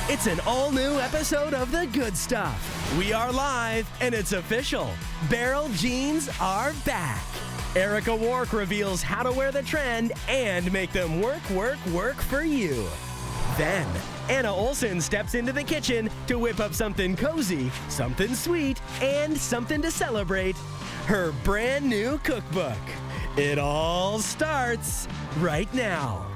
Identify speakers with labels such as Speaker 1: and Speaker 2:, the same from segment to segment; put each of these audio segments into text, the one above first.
Speaker 1: It's an all-new episode of The Good Stuff. We are live, and it's official. Barrel jeans are back. Erica Wark reveals how to wear the trend and make them work for you. Then, Anna Olson steps into the kitchen to whip up something cozy, something sweet, and something to celebrate. Her brand new cookbook. It all starts right now.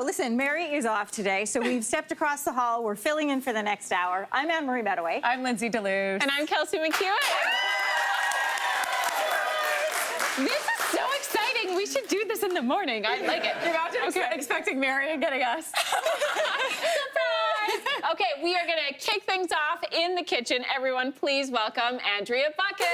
Speaker 2: Listen, Mary is off today, so we've stepped across the hall. We're filling in for the next hour. I'm Anne-Marie Medaway.
Speaker 3: I'm Lindsay DeLuce.
Speaker 4: And I'm Kelsey McEwen. This is so exciting. We should do this in the morning. I like it.
Speaker 3: You're not expecting Mary and getting us.
Speaker 4: Surprise! Okay, we are going to kick things off in the kitchen. Everyone, please welcome Andrea Bucket.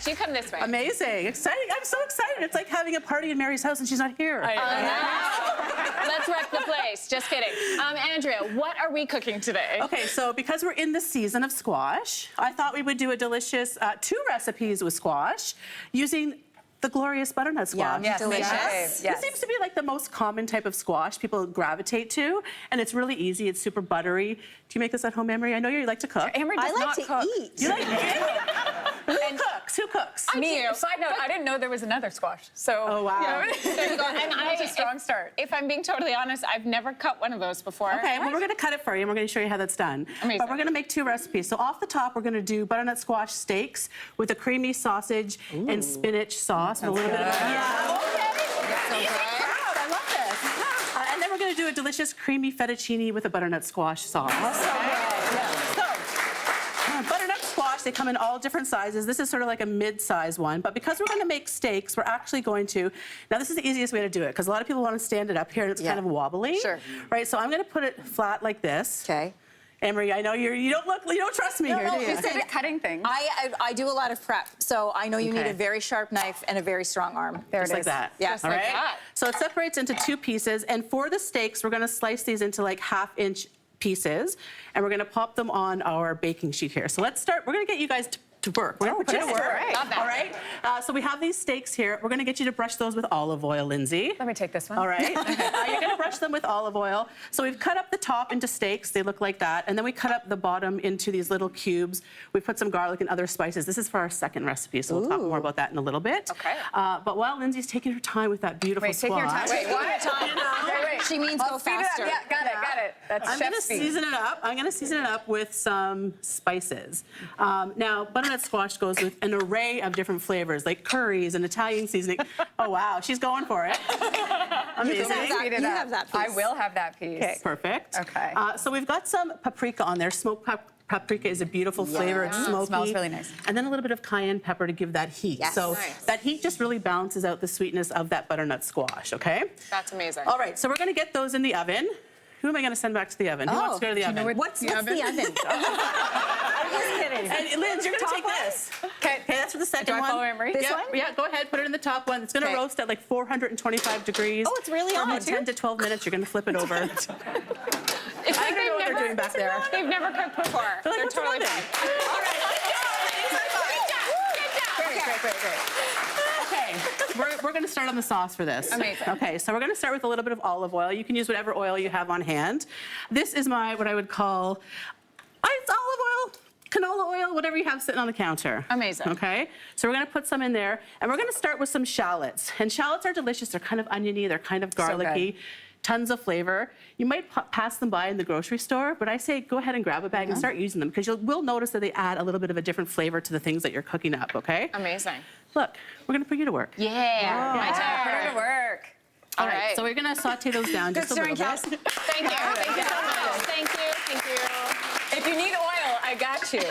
Speaker 4: You come this way.
Speaker 5: Amazing. Exciting. I'm so excited. It's like having a party in Mary's house and she's not here.
Speaker 4: I know. Let's wreck the place. Just kidding. Andrea, what are we cooking today?
Speaker 5: Okay, so because we're in the season of squash, I thought we would do a delicious 2 recipes with squash using the glorious butternut squash.
Speaker 2: Yeah, delicious.
Speaker 5: Yes. This seems to be like the most common type of squash people gravitate to, and it's really easy. It's super buttery. Do you make this at home, Emery? I know you like to cook.
Speaker 3: Emery does not cook.
Speaker 2: Eat.
Speaker 5: You like to eat? Who cooks?
Speaker 3: Me. Side note, I didn't know there was another squash. So,
Speaker 5: oh, wow.
Speaker 4: There you go. And
Speaker 3: that's a strong start.
Speaker 4: If I'm being totally honest, I've never cut one of those before.
Speaker 5: Okay, well, we're going to cut it for you, and we're going to show you how that's done.
Speaker 4: Amazing.
Speaker 5: But we're going to make 2 recipes. So off the top, we're going to do butternut squash steaks with a creamy sausage and spinach sauce. With a little bit of I love this. And then we're going to do a delicious creamy fettuccine with a butternut squash sauce. Butternut squash, they come in all different sizes. This is sort of like a mid-size one, but because we're going to make steaks, we're actually going to, now this is the easiest way to do it, because a lot of people want to stand it up here and it's kind of wobbly.
Speaker 2: Sure.
Speaker 5: Right, so I'm going to put it flat like this.
Speaker 2: Okay.
Speaker 5: Emery, I know you don't trust me here, do you?
Speaker 3: You're good at cutting things.
Speaker 2: I do a lot of prep, so I know you need a very sharp knife and a very strong arm.
Speaker 5: There it is. Just like that.
Speaker 2: Yeah.
Speaker 4: Just
Speaker 5: All
Speaker 4: like
Speaker 5: right.
Speaker 4: that.
Speaker 5: So it separates into 2 pieces, and for the steaks, we're going to slice these into like 1/2-inch pieces, and we're going to pop them on our baking sheet here. So let's start. We're going to get you guys to work. We're going to put you to work.
Speaker 4: Love that.
Speaker 5: All right. So we have these steaks here. We're going to get you to brush those with olive oil, Lindsay.
Speaker 3: Let me take this one.
Speaker 5: All right. You're going to brush them with olive oil. So we've cut up the top into steaks. They look like that. And then we cut up the bottom into these little cubes. We put some garlic and other spices. This is for our second recipe, so we'll talk more about that in a little bit.
Speaker 4: Okay.
Speaker 5: But while Lindsay's taking her time with that beautiful
Speaker 3: Wait, take your time.
Speaker 5: squash,
Speaker 3: Wait, what?
Speaker 2: Wait. She means go faster.
Speaker 3: Yeah, got it. That's
Speaker 5: I'm going to
Speaker 3: chef's speed.
Speaker 5: season it up. I'm going to season it up with some spices. Now, butternut squash goes with an array of different flavors, like curries and Italian seasoning. Oh, wow, she's going for it. Amazing.
Speaker 2: You have that piece.
Speaker 3: I will have that piece.
Speaker 5: Okay. Perfect.
Speaker 3: Okay.
Speaker 5: So we've got some paprika on there. Smoked paprika is a beautiful flavor. It's smoky.
Speaker 3: It smells really nice.
Speaker 5: And then a little bit of cayenne pepper to give that heat.
Speaker 2: Yes.
Speaker 5: So
Speaker 4: Nice.
Speaker 5: that heat just really balances out the sweetness of that butternut squash, okay?
Speaker 4: That's amazing.
Speaker 5: All right, so we're going to get those in the oven. Who am I going to send back to the oven? Who wants to go to the oven?
Speaker 2: What's the oven? I'm just kidding.
Speaker 5: And Liz, you're going to take this. Okay, that's for the second
Speaker 3: Do I
Speaker 5: one.
Speaker 3: follow Emery?
Speaker 2: This
Speaker 5: yeah,
Speaker 2: one?
Speaker 5: Yeah, go ahead, put it in the top one. It's going to
Speaker 2: Okay.
Speaker 5: roast at like 425 degrees.
Speaker 2: Oh, it's really
Speaker 5: for
Speaker 2: on,
Speaker 5: about
Speaker 2: too?
Speaker 5: 10 to 12 minutes. You're going to flip it over.
Speaker 4: It's
Speaker 5: I
Speaker 4: like
Speaker 5: don't know what they're doing back there.
Speaker 4: They've never cooked before.
Speaker 5: They're like,
Speaker 4: They're
Speaker 5: what's
Speaker 4: totally
Speaker 5: wrong
Speaker 4: fine.
Speaker 5: then? All right.
Speaker 3: Great.
Speaker 5: We're going to start on the sauce for this.
Speaker 4: Amazing.
Speaker 5: Okay, so we're going to start with a little bit of olive oil. You can use whatever oil you have on hand. This is what I would call, it's olive oil, canola oil, whatever you have sitting on the counter.
Speaker 4: Amazing.
Speaker 5: Okay, so we're going to put some in there, and we're going to start with some shallots. And shallots are delicious. They're kind of oniony. They're kind of garlicky. Tons of flavor. You might pass them by in the grocery store, but I say go ahead and grab a bag and start using them, because you'll notice that they add a little bit of a different flavor to the things that you're cooking up, okay?
Speaker 4: Amazing.
Speaker 5: Look, we're gonna put you to work.
Speaker 4: Yeah. My
Speaker 3: Put
Speaker 4: turn.
Speaker 3: her to work.
Speaker 5: All right, so we're gonna saute those down just a little bit.
Speaker 4: Thank you. Thank you so much. Thank you. Thank you.
Speaker 3: If you need I got you.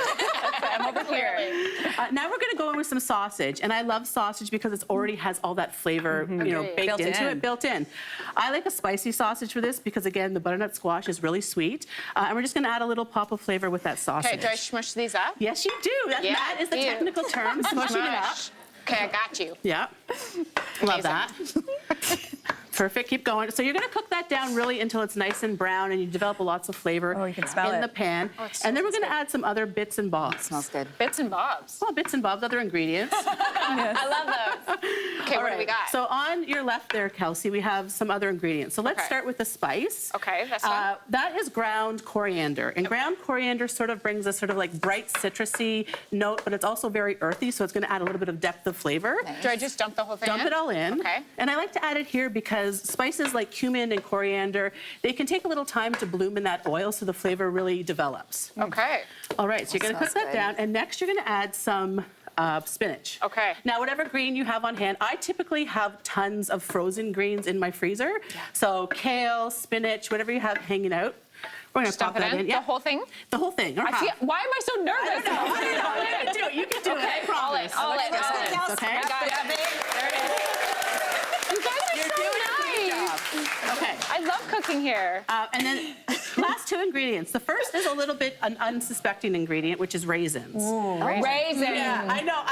Speaker 3: I'm over here.
Speaker 5: Now we're gonna go in with some sausage, and I love sausage because it already has all that flavor, baked
Speaker 3: Built
Speaker 5: into
Speaker 3: in.
Speaker 5: it, built in. I like a spicy sausage for this because again, the butternut squash is really sweet, and we're just gonna add a little pop of flavor with that sausage.
Speaker 4: Okay, do I smush these up?
Speaker 5: Yes, you do. That is the
Speaker 4: you.
Speaker 5: technical term, smushing it up.
Speaker 4: Smush. Okay, I got you.
Speaker 5: Yeah, love that. Perfect, keep going. So you're gonna cook that down really until it's nice and brown and you develop lots of flavor
Speaker 3: Oh, you can smell
Speaker 5: in
Speaker 3: it.
Speaker 5: the pan. And then we're gonna add some other bits and bobs.
Speaker 3: Smells good.
Speaker 4: Bits and bobs.
Speaker 5: Well, bits and bobs, other ingredients.
Speaker 4: I love those. Okay,
Speaker 5: All
Speaker 4: what do we
Speaker 5: right,
Speaker 4: got?
Speaker 5: So on your left there, Kelsey, we have some other ingredients. So let's
Speaker 4: Okay.
Speaker 5: start with the spice.
Speaker 4: Okay, that's fine.
Speaker 5: That is ground coriander. And ground coriander sort of brings a sort of like bright citrusy note, but it's also very earthy, so it's gonna add a little bit of depth of flavor.
Speaker 4: Do I just dump the whole thing in?
Speaker 5: Dump it all in.
Speaker 4: Okay.
Speaker 5: And I like to add it here because spices like cumin and coriander, they can take a little time to bloom in that oil so the flavor really develops.
Speaker 4: Okay.
Speaker 5: All right, so you're gonna
Speaker 3: smells
Speaker 5: cook that
Speaker 3: good.
Speaker 5: down, and next you're gonna add some spinach.
Speaker 4: Okay.
Speaker 5: Now, whatever green you have on hand, I typically have tons of frozen greens in my freezer. So kale, spinach, whatever you have hanging out. We're gonna
Speaker 4: Just
Speaker 5: pop
Speaker 4: dump it
Speaker 5: that
Speaker 4: in?
Speaker 5: in. Yeah.
Speaker 4: The whole thing?
Speaker 5: The whole thing. Or
Speaker 4: I
Speaker 5: half.
Speaker 4: feel, why am I so nervous?
Speaker 5: I don't know. You can do it. You can do it. I promise.
Speaker 4: All in.
Speaker 2: Looks good, Kels.
Speaker 5: Okay.
Speaker 4: I got it. There it is. You guys are
Speaker 5: You're
Speaker 4: so
Speaker 5: doing a great
Speaker 4: nice.
Speaker 5: job. Okay.
Speaker 4: I love cooking here.
Speaker 5: And then last two ingredients. The first is a little bit an unsuspecting ingredient, which is raisins.
Speaker 4: Raisins.
Speaker 5: Yeah, I know.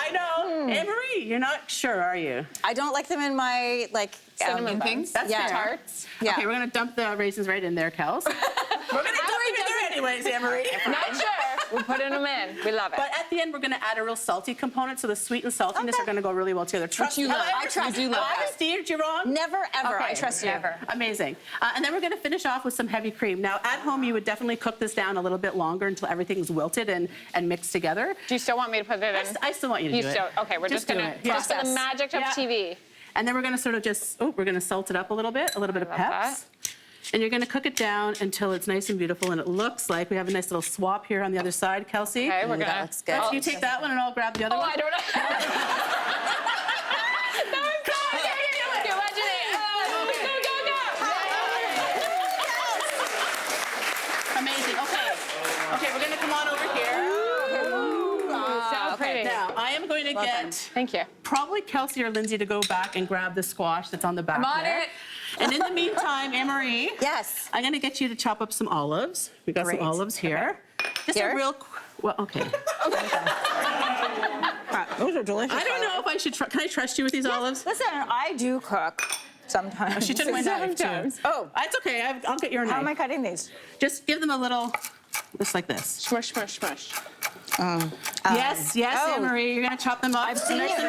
Speaker 5: Anne-Marie, you're not sure, are you?
Speaker 2: I don't like them in my
Speaker 4: Cinnamon buns.
Speaker 3: things?
Speaker 5: That's
Speaker 2: Yeah.
Speaker 5: fair.
Speaker 4: Tarts.
Speaker 2: Yeah.
Speaker 5: Okay, we're gonna dump the raisins right in there, Kels. We're gonna dump them in there anyways, Anne-Marie.
Speaker 4: Not sure. We're putting them in. We love it.
Speaker 5: But at the end, we're gonna add a real salty component, so the sweet and saltiness are gonna go really well together. Trust
Speaker 2: you
Speaker 5: me.
Speaker 2: love. I trust you.
Speaker 5: Have I steered you wrong?
Speaker 2: Never, ever.
Speaker 5: Okay.
Speaker 2: I trust you.
Speaker 3: Never.
Speaker 5: Amazing. And then we're gonna finish off with some heavy cream. Now, at home, you would definitely cook this down a little bit longer until everything's wilted and mixed together.
Speaker 4: Do you still want me to put it in?
Speaker 5: I still want you to
Speaker 4: You
Speaker 5: do
Speaker 4: still,
Speaker 5: it.
Speaker 4: okay, we're just
Speaker 5: do
Speaker 4: gonna,
Speaker 5: it.
Speaker 4: just for the
Speaker 2: Process.
Speaker 4: magic of
Speaker 5: Yeah.
Speaker 4: TV.
Speaker 5: And then we're gonna sort of just, we're gonna salt it up a little bit of
Speaker 4: love
Speaker 5: peps. And you're gonna cook it down until it's nice and beautiful, and it looks like we have a nice little swap here on the other side, Kelsey.
Speaker 4: Okay, we're
Speaker 3: Ooh, that
Speaker 4: gonna.
Speaker 3: looks good.
Speaker 5: You take that one and I'll grab the other
Speaker 4: Oh,
Speaker 5: one.
Speaker 4: I don't know. That was so good. You're legendary. Go.
Speaker 5: Amazing, okay. Okay, we're gonna come on over here.
Speaker 4: So pretty.
Speaker 5: Now, I am going to get
Speaker 4: Thank you.
Speaker 5: probably Kelsey or Lindsay to go back and grab the squash that's on the back
Speaker 3: I'm on
Speaker 5: there.
Speaker 3: it.
Speaker 5: And in the meantime, Anne-Marie,
Speaker 2: Yes.
Speaker 5: I'm gonna get you to chop up some olives. We got
Speaker 2: Great.
Speaker 5: some olives here. Just
Speaker 2: Here?
Speaker 5: a real, well, okay.
Speaker 2: Those are delicious.
Speaker 5: I don't know if I should, can I trust you with these olives?
Speaker 2: Listen, I do cook sometimes.
Speaker 5: She took my knife too.
Speaker 4: Sometimes.
Speaker 2: Oh,
Speaker 5: It's okay, I'll get your
Speaker 2: how am I
Speaker 5: knife.
Speaker 2: cutting these?
Speaker 5: Just give them a little, just like this.
Speaker 4: Smush, smush, smush.
Speaker 5: Yes,
Speaker 2: oh.
Speaker 5: Anne-Marie, you're gonna chop them up.
Speaker 2: I've seen you do this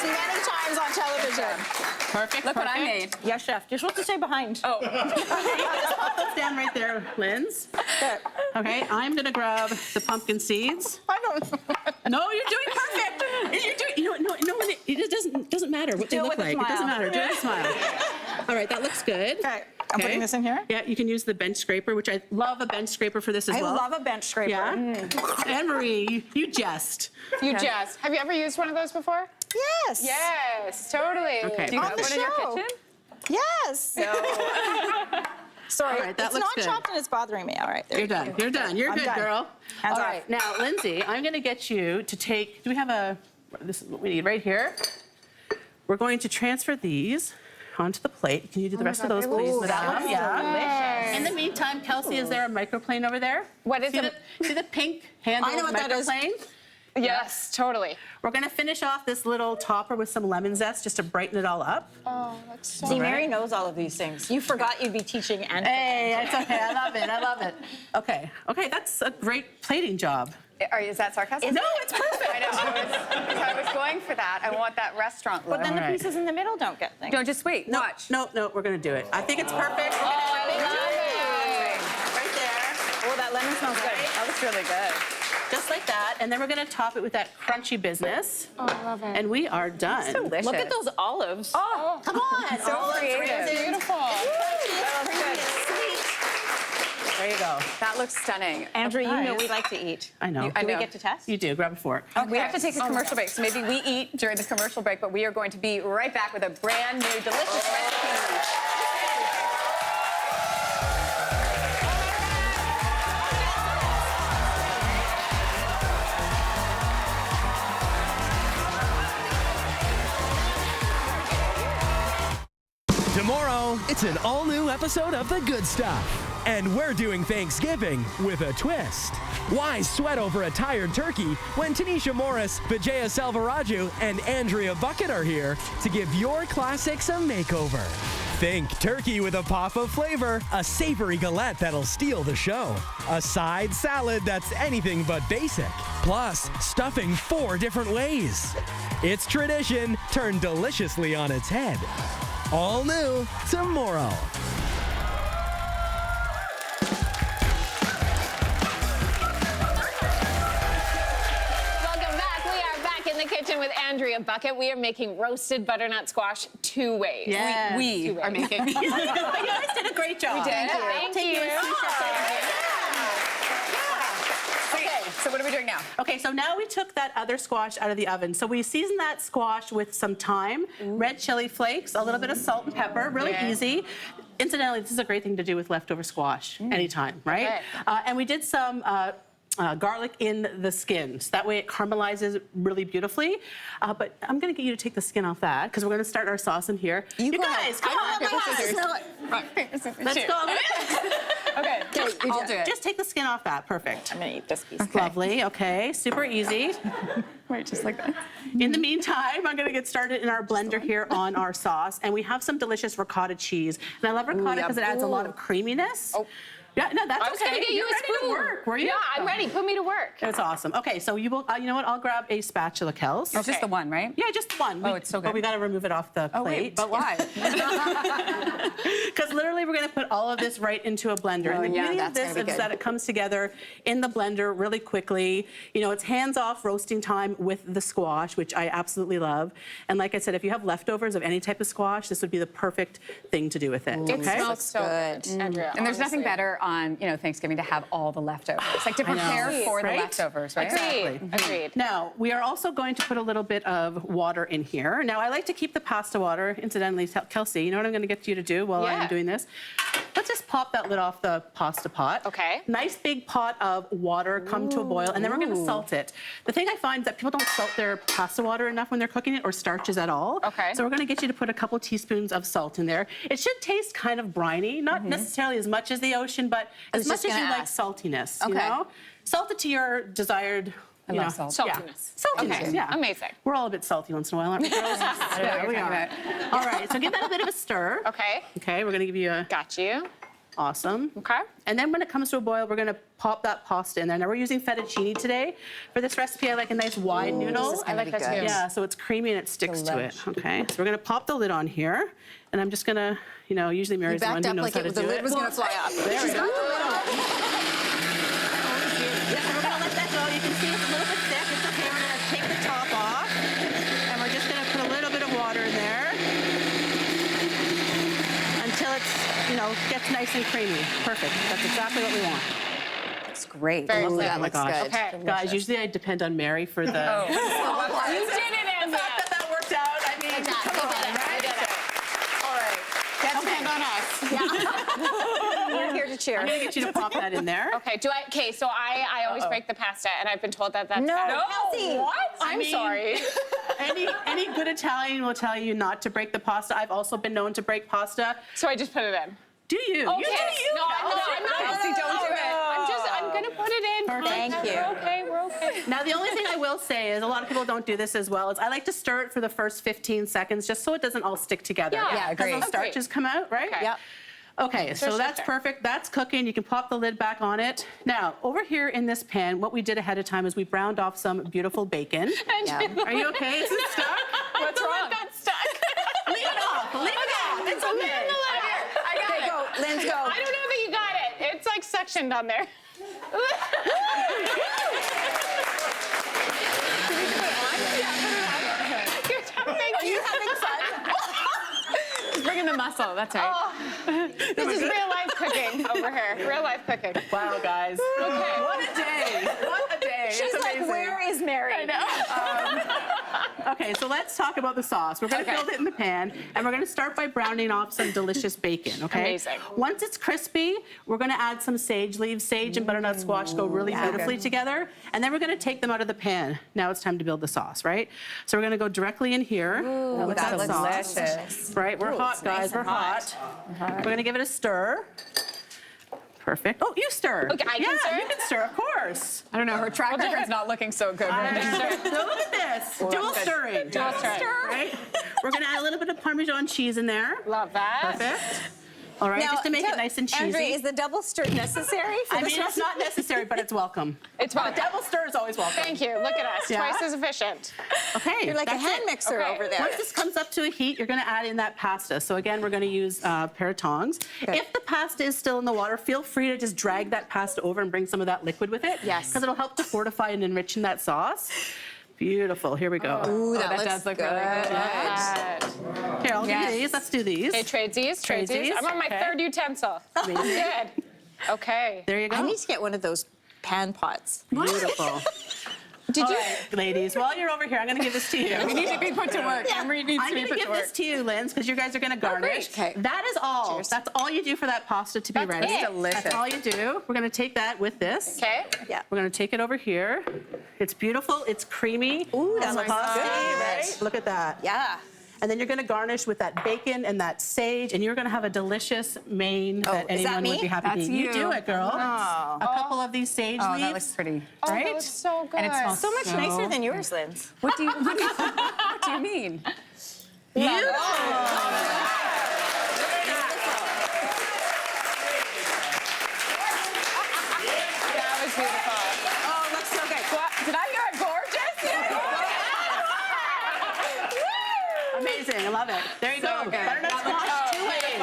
Speaker 2: many times on television.
Speaker 5: Perfect,
Speaker 3: Look what I
Speaker 5: perfect.
Speaker 3: made.
Speaker 2: Yes, chef. You're supposed to stay behind.
Speaker 4: Oh,
Speaker 5: Just pop those down right there, Linz.
Speaker 2: There.
Speaker 5: Okay, I'm gonna grab the pumpkin seeds.
Speaker 2: I don't.
Speaker 5: No, you're doing perfect. You're doing, when it doesn't matter what they
Speaker 2: Do it
Speaker 5: look
Speaker 2: with a
Speaker 5: like. It doesn't
Speaker 2: smile.
Speaker 5: matter. Do it with a smile. All right, that looks good.
Speaker 2: Okay, I'm putting this in here.
Speaker 5: Yeah, you can use the bench scraper, which I love a bench scraper for this as
Speaker 2: I
Speaker 5: well.
Speaker 2: love a bench scraper.
Speaker 5: Yeah. Anne-Marie, you jest.
Speaker 4: you just. Have you ever used one of those before?
Speaker 2: Yes.
Speaker 4: Yes, totally.
Speaker 5: Okay.
Speaker 3: Do you
Speaker 2: On
Speaker 3: have
Speaker 2: the
Speaker 3: one in your
Speaker 2: show.
Speaker 3: kitchen?
Speaker 2: Yes. Sorry,
Speaker 5: All right, that
Speaker 2: it's
Speaker 5: looks
Speaker 2: not
Speaker 5: good.
Speaker 2: chopped and it's bothering me. All right, there
Speaker 5: You're
Speaker 2: you go.
Speaker 5: done. You're done. You're
Speaker 2: I'm
Speaker 5: good,
Speaker 2: done.
Speaker 5: girl.
Speaker 2: Hands
Speaker 5: All
Speaker 2: off.
Speaker 5: right, now, Lindsay, I'm going to get you to take. Do we have a? This is what we need right here. We're going to transfer these onto the plate. Can you do the rest of those, please, madame? Yeah. In the meantime, Kelsey, is there a microplane over there?
Speaker 4: What is
Speaker 5: see
Speaker 4: it?
Speaker 5: See the pink handle
Speaker 2: I know what that is.
Speaker 5: microplane?
Speaker 4: Yes, totally.
Speaker 5: We're going to finish off this little topper with some lemon zest just to brighten it all up.
Speaker 4: Oh, that's so
Speaker 2: See, Mary knows all of these things. You forgot you'd be teaching and
Speaker 5: Hey, it's okay. I love it. I love it. Okay. Okay, that's a great plating job.
Speaker 3: Is that sarcasm?
Speaker 5: No, it's perfect.
Speaker 3: I know. I was going for that. I want that restaurant look.
Speaker 2: But then the
Speaker 5: All right.
Speaker 2: pieces in the middle don't get things.
Speaker 3: Don't just wait.
Speaker 5: No,
Speaker 3: Watch.
Speaker 5: no, we're going to do it. I think it's perfect. We're gonna
Speaker 4: I
Speaker 5: do
Speaker 4: love
Speaker 5: it. Right there.
Speaker 2: Oh, that lemon smells good.
Speaker 3: That looks really good.
Speaker 5: Just like that. And then we're going to top it with that crunchy business.
Speaker 4: Oh, I love it.
Speaker 5: And we are done.
Speaker 3: Delicious.
Speaker 2: Look at those olives.
Speaker 5: Oh, come on.
Speaker 3: So
Speaker 5: Olives,
Speaker 3: creative.
Speaker 5: raisins.
Speaker 4: Beautiful.
Speaker 5: There you go.
Speaker 3: That looks stunning.
Speaker 2: Andrew, you know
Speaker 5: Nice.
Speaker 2: we like to eat.
Speaker 5: I know.
Speaker 3: I
Speaker 2: Do we
Speaker 3: know.
Speaker 2: get to test?
Speaker 5: You do. Grab a fork.
Speaker 3: We have to take a commercial break, so maybe we eat during the commercial break, but we are going to be right back with a brand new delicious recipe.
Speaker 1: Tomorrow, it's an all-new episode of The Good Stuff. And we're doing Thanksgiving with a twist. Why sweat over a tired turkey when Tanisha Morris, Vijaya Selvaraju, and Andrea Bucket are here to give your classics a makeover? Think turkey with a pop of flavor, a savory galette that'll steal the show, a side salad that's anything but basic, plus stuffing 4 different ways. It's tradition turned deliciously on its head. All new tomorrow.
Speaker 4: Kitchen with Andrea Bucket. We are making roasted butternut squash 2 ways.
Speaker 5: Yes.
Speaker 3: We are making.
Speaker 5: You guys did a great job.
Speaker 3: We did.
Speaker 4: Thank you.
Speaker 3: Okay, so what are we doing now?
Speaker 5: Okay, so now we took that other squash out of the oven. So we seasoned that squash with some thyme, red chili flakes, a little bit of salt and pepper, really easy. Incidentally, this is a great thing to do with leftover squash anytime, right?
Speaker 4: Okay.
Speaker 5: And we did some garlic in the skin. So that way it caramelizes really beautifully. But I'm going to get you to take the skin off that because we're going to start our sauce in here. You guys, come on, let's go.
Speaker 3: Okay, I'll do it.
Speaker 5: Just take the skin off that. Perfect.
Speaker 2: I'm gonna eat this piece.
Speaker 5: Lovely. Okay, super easy.
Speaker 3: Wait, just like that.
Speaker 5: In the meantime, I'm going to get started in our blender here on our sauce. And we have some delicious ricotta cheese. And I love ricotta because it adds a lot of creaminess.
Speaker 3: Oh.
Speaker 5: Yeah, no, that's okay.
Speaker 4: I was going to get you
Speaker 5: You're
Speaker 4: a
Speaker 5: ready
Speaker 4: spoon.
Speaker 5: to work, were you?
Speaker 4: Yeah, I'm ready. Put me to work.
Speaker 5: That's awesome. Okay, so you will. You know what? I'll grab a spatula, Kels.
Speaker 3: It's just the one, right?
Speaker 5: Yeah, just one.
Speaker 3: Oh, it's so good.
Speaker 5: But we got to remove it off the plate.
Speaker 3: Oh, wait, but why?
Speaker 5: Because literally, we're going to put all of this right into a blender. And the beauty of this is that it comes together in the blender really quickly. You know, it's hands-off roasting time with the squash, which I absolutely love. And like I said, if you have leftovers of any type of squash, this would be the perfect thing to do with it.
Speaker 4: It
Speaker 5: Okay?
Speaker 4: smells so good, Andrea.
Speaker 3: And there's nothing
Speaker 4: honestly.
Speaker 3: better on, Thanksgiving to have all the leftovers. Like to prepare for the leftovers, right?
Speaker 4: Agreed. Agreed.
Speaker 5: Now, we are also going to put a little bit of water in here. Now, I like to keep the pasta water. Incidentally, Kelsey, you know what I'm going to get you to do while I'm doing this? Let's just pop that lid off the pasta pot.
Speaker 4: Okay.
Speaker 5: Nice big pot of water come to a boil, and then we're going to salt it. The thing I find is that people don't salt their pasta water enough when they're cooking it, or starches at all.
Speaker 4: Okay.
Speaker 5: So we're going to get you to put a couple teaspoons of salt in there. It should taste kind of briny, not necessarily as much as the ocean, but as much as you like saltiness, you know? Salt it to your desired,
Speaker 3: I love salt.
Speaker 4: Saltiness.
Speaker 5: Saltiness,
Speaker 4: Okay.
Speaker 5: yeah.
Speaker 4: Amazing.
Speaker 5: We're all a bit salty once in a while, aren't we, girls? Yeah, we are. All right, so give that a bit of a stir.
Speaker 4: Okay.
Speaker 5: Okay, we're going to give you a...
Speaker 4: Got you.
Speaker 5: Awesome.
Speaker 4: Okay.
Speaker 5: And then when it comes to a boil, we're going to pop that pasta in there. Now, we're using fettuccine today. For this recipe, I like a nice wide noodle.
Speaker 4: I like that too.
Speaker 5: Yeah, so it's creamy and it sticks to it. Okay, so we're going to pop the lid on here. And I'm just going to, usually Mary's the one who knows how to do it.
Speaker 3: The lid was going to fly up.
Speaker 5: There we go. Yeah, so we're going to let that go. You can see it's a little bit thick. It's okay. We're going to take the top off. And we're just going to put a little bit of water in there until it's, gets nice and creamy. Perfect. That's exactly what we want.
Speaker 3: It's great.
Speaker 4: Very
Speaker 3: Ooh,
Speaker 4: good.
Speaker 3: that
Speaker 5: Oh my
Speaker 3: looks
Speaker 5: gosh.
Speaker 3: good.
Speaker 4: Okay.
Speaker 5: Guys, usually I depend on Mary for the...
Speaker 4: You did it, Andrea.
Speaker 5: that worked out. I mean, come on, right?
Speaker 3: All right. That's hand on us.
Speaker 2: We're here to cheer.
Speaker 5: I'm going to get you to pop that in there.
Speaker 4: Okay, so I always break the pasta, and I've been told that that's
Speaker 2: No,
Speaker 4: bad.
Speaker 2: Kelsey.
Speaker 4: What? I'm
Speaker 5: mean-
Speaker 4: sorry.
Speaker 5: Any good Italian will tell you not to break the pasta. I've also been known to break pasta.
Speaker 4: So I just put it in.
Speaker 5: Do you?
Speaker 4: Okay.
Speaker 5: You do you.
Speaker 4: No, I'm not.
Speaker 3: Kelsey, don't do it.
Speaker 4: I'm going to put it in.
Speaker 2: Thank you.
Speaker 4: We're okay.
Speaker 5: Now, the only thing I will say is a lot of people don't do this as well, is I like to stir it for the first 15 seconds just so it doesn't all stick together.
Speaker 4: Yeah,
Speaker 5: Because
Speaker 3: agreed.
Speaker 5: those starches come out, right?
Speaker 4: Okay.
Speaker 3: Yep.
Speaker 5: Okay, so that's perfect. That's cooking. You can pop the lid back on it. Now, over here in this pan, what we did ahead of time is we browned off some beautiful bacon. Are you okay? Is it stuck?
Speaker 4: What's wrong? That's stuck.
Speaker 5: Leave it off. Leave it off. It's okay.
Speaker 4: I got it.
Speaker 2: Go, Lynn's go.
Speaker 4: I don't know that you got it. It's like sectioned on there.
Speaker 3: Are you having fun? Just bringing the muscle. That's right.
Speaker 4: This is real life cooking over here. Real life cooking.
Speaker 5: Wow, guys.
Speaker 4: Okay.
Speaker 5: What a day. What a day.
Speaker 2: She's
Speaker 5: It's
Speaker 2: like,
Speaker 5: amazing.
Speaker 2: where is Mary? I know.
Speaker 5: Okay, so let's talk about the sauce. We're going to build it in the pan, and we're going to start by browning off some delicious bacon, okay?
Speaker 4: Amazing.
Speaker 5: Once it's crispy, we're going to add some sage leaves. Sage and butternut squash go really beautifully together, and then we're going to take them out of the pan. Now it's time to build the sauce, right? So we're going to go directly in here with that sauce.
Speaker 3: Delicious.
Speaker 5: Right, we're hot, guys. We're hot. We're going to give it a stir. Perfect. Oh, you stir.
Speaker 4: Okay, I can stir?
Speaker 5: You can stir, of course.
Speaker 3: I don't know, her track record's not looking so good.
Speaker 5: So look at this. Dual stirring.
Speaker 4: Dual stirring.
Speaker 5: Right? We're going to add a little bit of Parmesan cheese in there.
Speaker 4: Love that.
Speaker 5: Perfect. All right, just to make it nice and cheesy.
Speaker 2: Andrea, is the double stir necessary for
Speaker 5: I
Speaker 2: this
Speaker 5: mean, it's
Speaker 2: recipe?
Speaker 5: not necessary, but it's welcome.
Speaker 4: It's
Speaker 5: The
Speaker 4: welcome.
Speaker 5: double stir is always welcome.
Speaker 4: Thank you. Look at us.
Speaker 5: Yeah.
Speaker 4: Twice as efficient.
Speaker 5: Okay,
Speaker 2: You're like a
Speaker 5: that's
Speaker 2: hand
Speaker 5: it.
Speaker 2: mixer
Speaker 4: Okay.
Speaker 2: over there.
Speaker 5: Once this comes up to a heat, you're going to add in that pasta. So again, we're going to use a pair of tongs.
Speaker 2: Okay.
Speaker 5: If the pasta is still in the water, feel free to just drag that pasta over and bring some of that liquid with it.
Speaker 2: Yes.
Speaker 5: Because it'll help to fortify and enrich in that sauce. Beautiful. Here we go.
Speaker 2: Ooh, that looks
Speaker 3: does look
Speaker 2: good.
Speaker 3: really good.
Speaker 5: Here, I'll give you these. Let's do these.
Speaker 4: Okay, tradesies.
Speaker 5: Tradesies,
Speaker 4: I'm on my
Speaker 5: okay.
Speaker 4: third utensil.
Speaker 5: Amazing.
Speaker 4: Good. Okay.
Speaker 5: There you go.
Speaker 2: I need to get one of those pan pots.
Speaker 5: Beautiful.
Speaker 2: Did
Speaker 5: All
Speaker 2: you?
Speaker 5: right, ladies, while you're over here, I'm going to give this to you.
Speaker 3: We need to be put to work. Emery needs
Speaker 5: I'm
Speaker 3: to be
Speaker 5: going to
Speaker 3: put
Speaker 5: give
Speaker 3: to work.
Speaker 5: this to you, Linz, because you guys are going to garnish.
Speaker 2: Okay.
Speaker 5: That is all.
Speaker 2: Cheers.
Speaker 5: That's all you do for that pasta to be
Speaker 4: That's
Speaker 5: ready.
Speaker 4: it.
Speaker 3: Delicious.
Speaker 5: That's all you do. We're going to take that with this.
Speaker 4: Okay.
Speaker 2: Yeah.
Speaker 5: We're going to take it over here. It's beautiful. It's creamy.
Speaker 2: Ooh, that looks
Speaker 5: pasta,
Speaker 2: good.
Speaker 5: right? Look at that.
Speaker 2: Yeah.
Speaker 5: And then you're going to garnish with that bacon and that sage, and you're going to have a delicious main that
Speaker 2: is that
Speaker 5: anyone would
Speaker 2: me?
Speaker 5: be happy
Speaker 3: That's
Speaker 5: to eat. You do
Speaker 3: you.
Speaker 5: it, girl.
Speaker 2: Oh.
Speaker 5: A couple of these sage
Speaker 3: Oh,
Speaker 5: leaves.
Speaker 3: that looks pretty.
Speaker 4: Oh,
Speaker 5: Right?
Speaker 4: that looks so good.
Speaker 3: And it smells
Speaker 2: So much nicer than yours, Linz.
Speaker 3: What do you mean?
Speaker 5: Beautiful.
Speaker 4: That was beautiful.
Speaker 2: Oh, looks so good.
Speaker 4: What? Did I hear it gorgeous?
Speaker 5: Amazing. I love it. There you go.
Speaker 3: good.
Speaker 5: Butternut squash, 2 ways.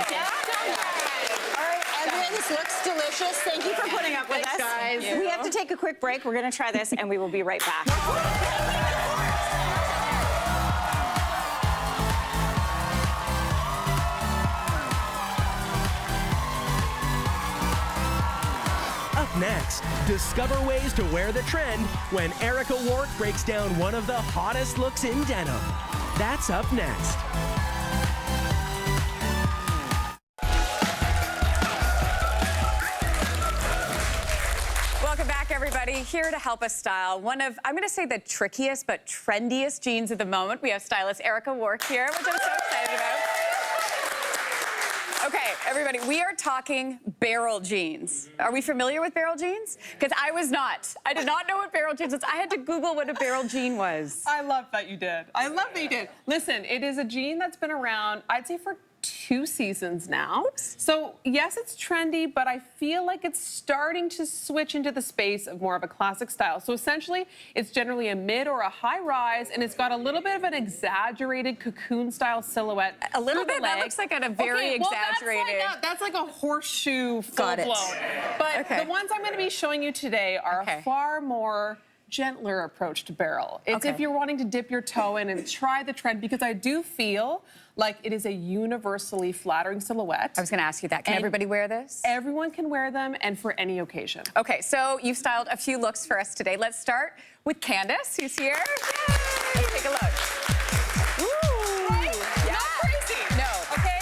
Speaker 2: All right, Andrea, this looks delicious. Thank you for putting up with us.
Speaker 5: guys.
Speaker 2: We have to take a quick break. We're going to try this, and we will be right back.
Speaker 1: Up next, discover ways to wear the trend when Erica Wark breaks down one of the hottest looks in denim. That's up next.
Speaker 3: Welcome back, everybody. Here to help us style one of, I'm going to say, the trickiest but trendiest jeans of the moment. We have stylist Erica Wark here, which I'm so excited about. Okay, everybody, we are talking barrel jeans. Are we familiar with barrel jeans? Because I was not. I did not know what barrel jeans was. I had to Google what a barrel jean was.
Speaker 6: I love that you did. I love that you did. Listen, it is a jean that's been around, I'd say, for 2 seasons now. So yes, it's trendy, but I feel like it's starting to switch into the space of more of a classic style. So essentially, it's generally a mid or a high rise, and it's got a little bit of an exaggerated cocoon style silhouette.
Speaker 3: A little
Speaker 6: through the
Speaker 3: bit? That
Speaker 6: leg.
Speaker 3: looks like a very
Speaker 6: well,
Speaker 3: exaggerated.
Speaker 6: That's like a horseshoe full
Speaker 3: Got it.
Speaker 6: blown. But
Speaker 3: Okay.
Speaker 6: the ones I'm going to be showing you today are
Speaker 3: Okay.
Speaker 6: a far more gentler approach to barrel. It's if
Speaker 3: Okay.
Speaker 6: you're wanting to dip your toe in and try the trend, because I do feel like it is a universally flattering silhouette.
Speaker 3: I was going to ask you that. Can
Speaker 6: And
Speaker 3: everybody wear this?
Speaker 6: Everyone can wear them, and for any occasion.
Speaker 3: Okay, so you've styled a few looks for us today. Let's start with Candace, who's here. Yay! Let's take a look. Ooh. Right? Yeah. Not crazy. No. Okay.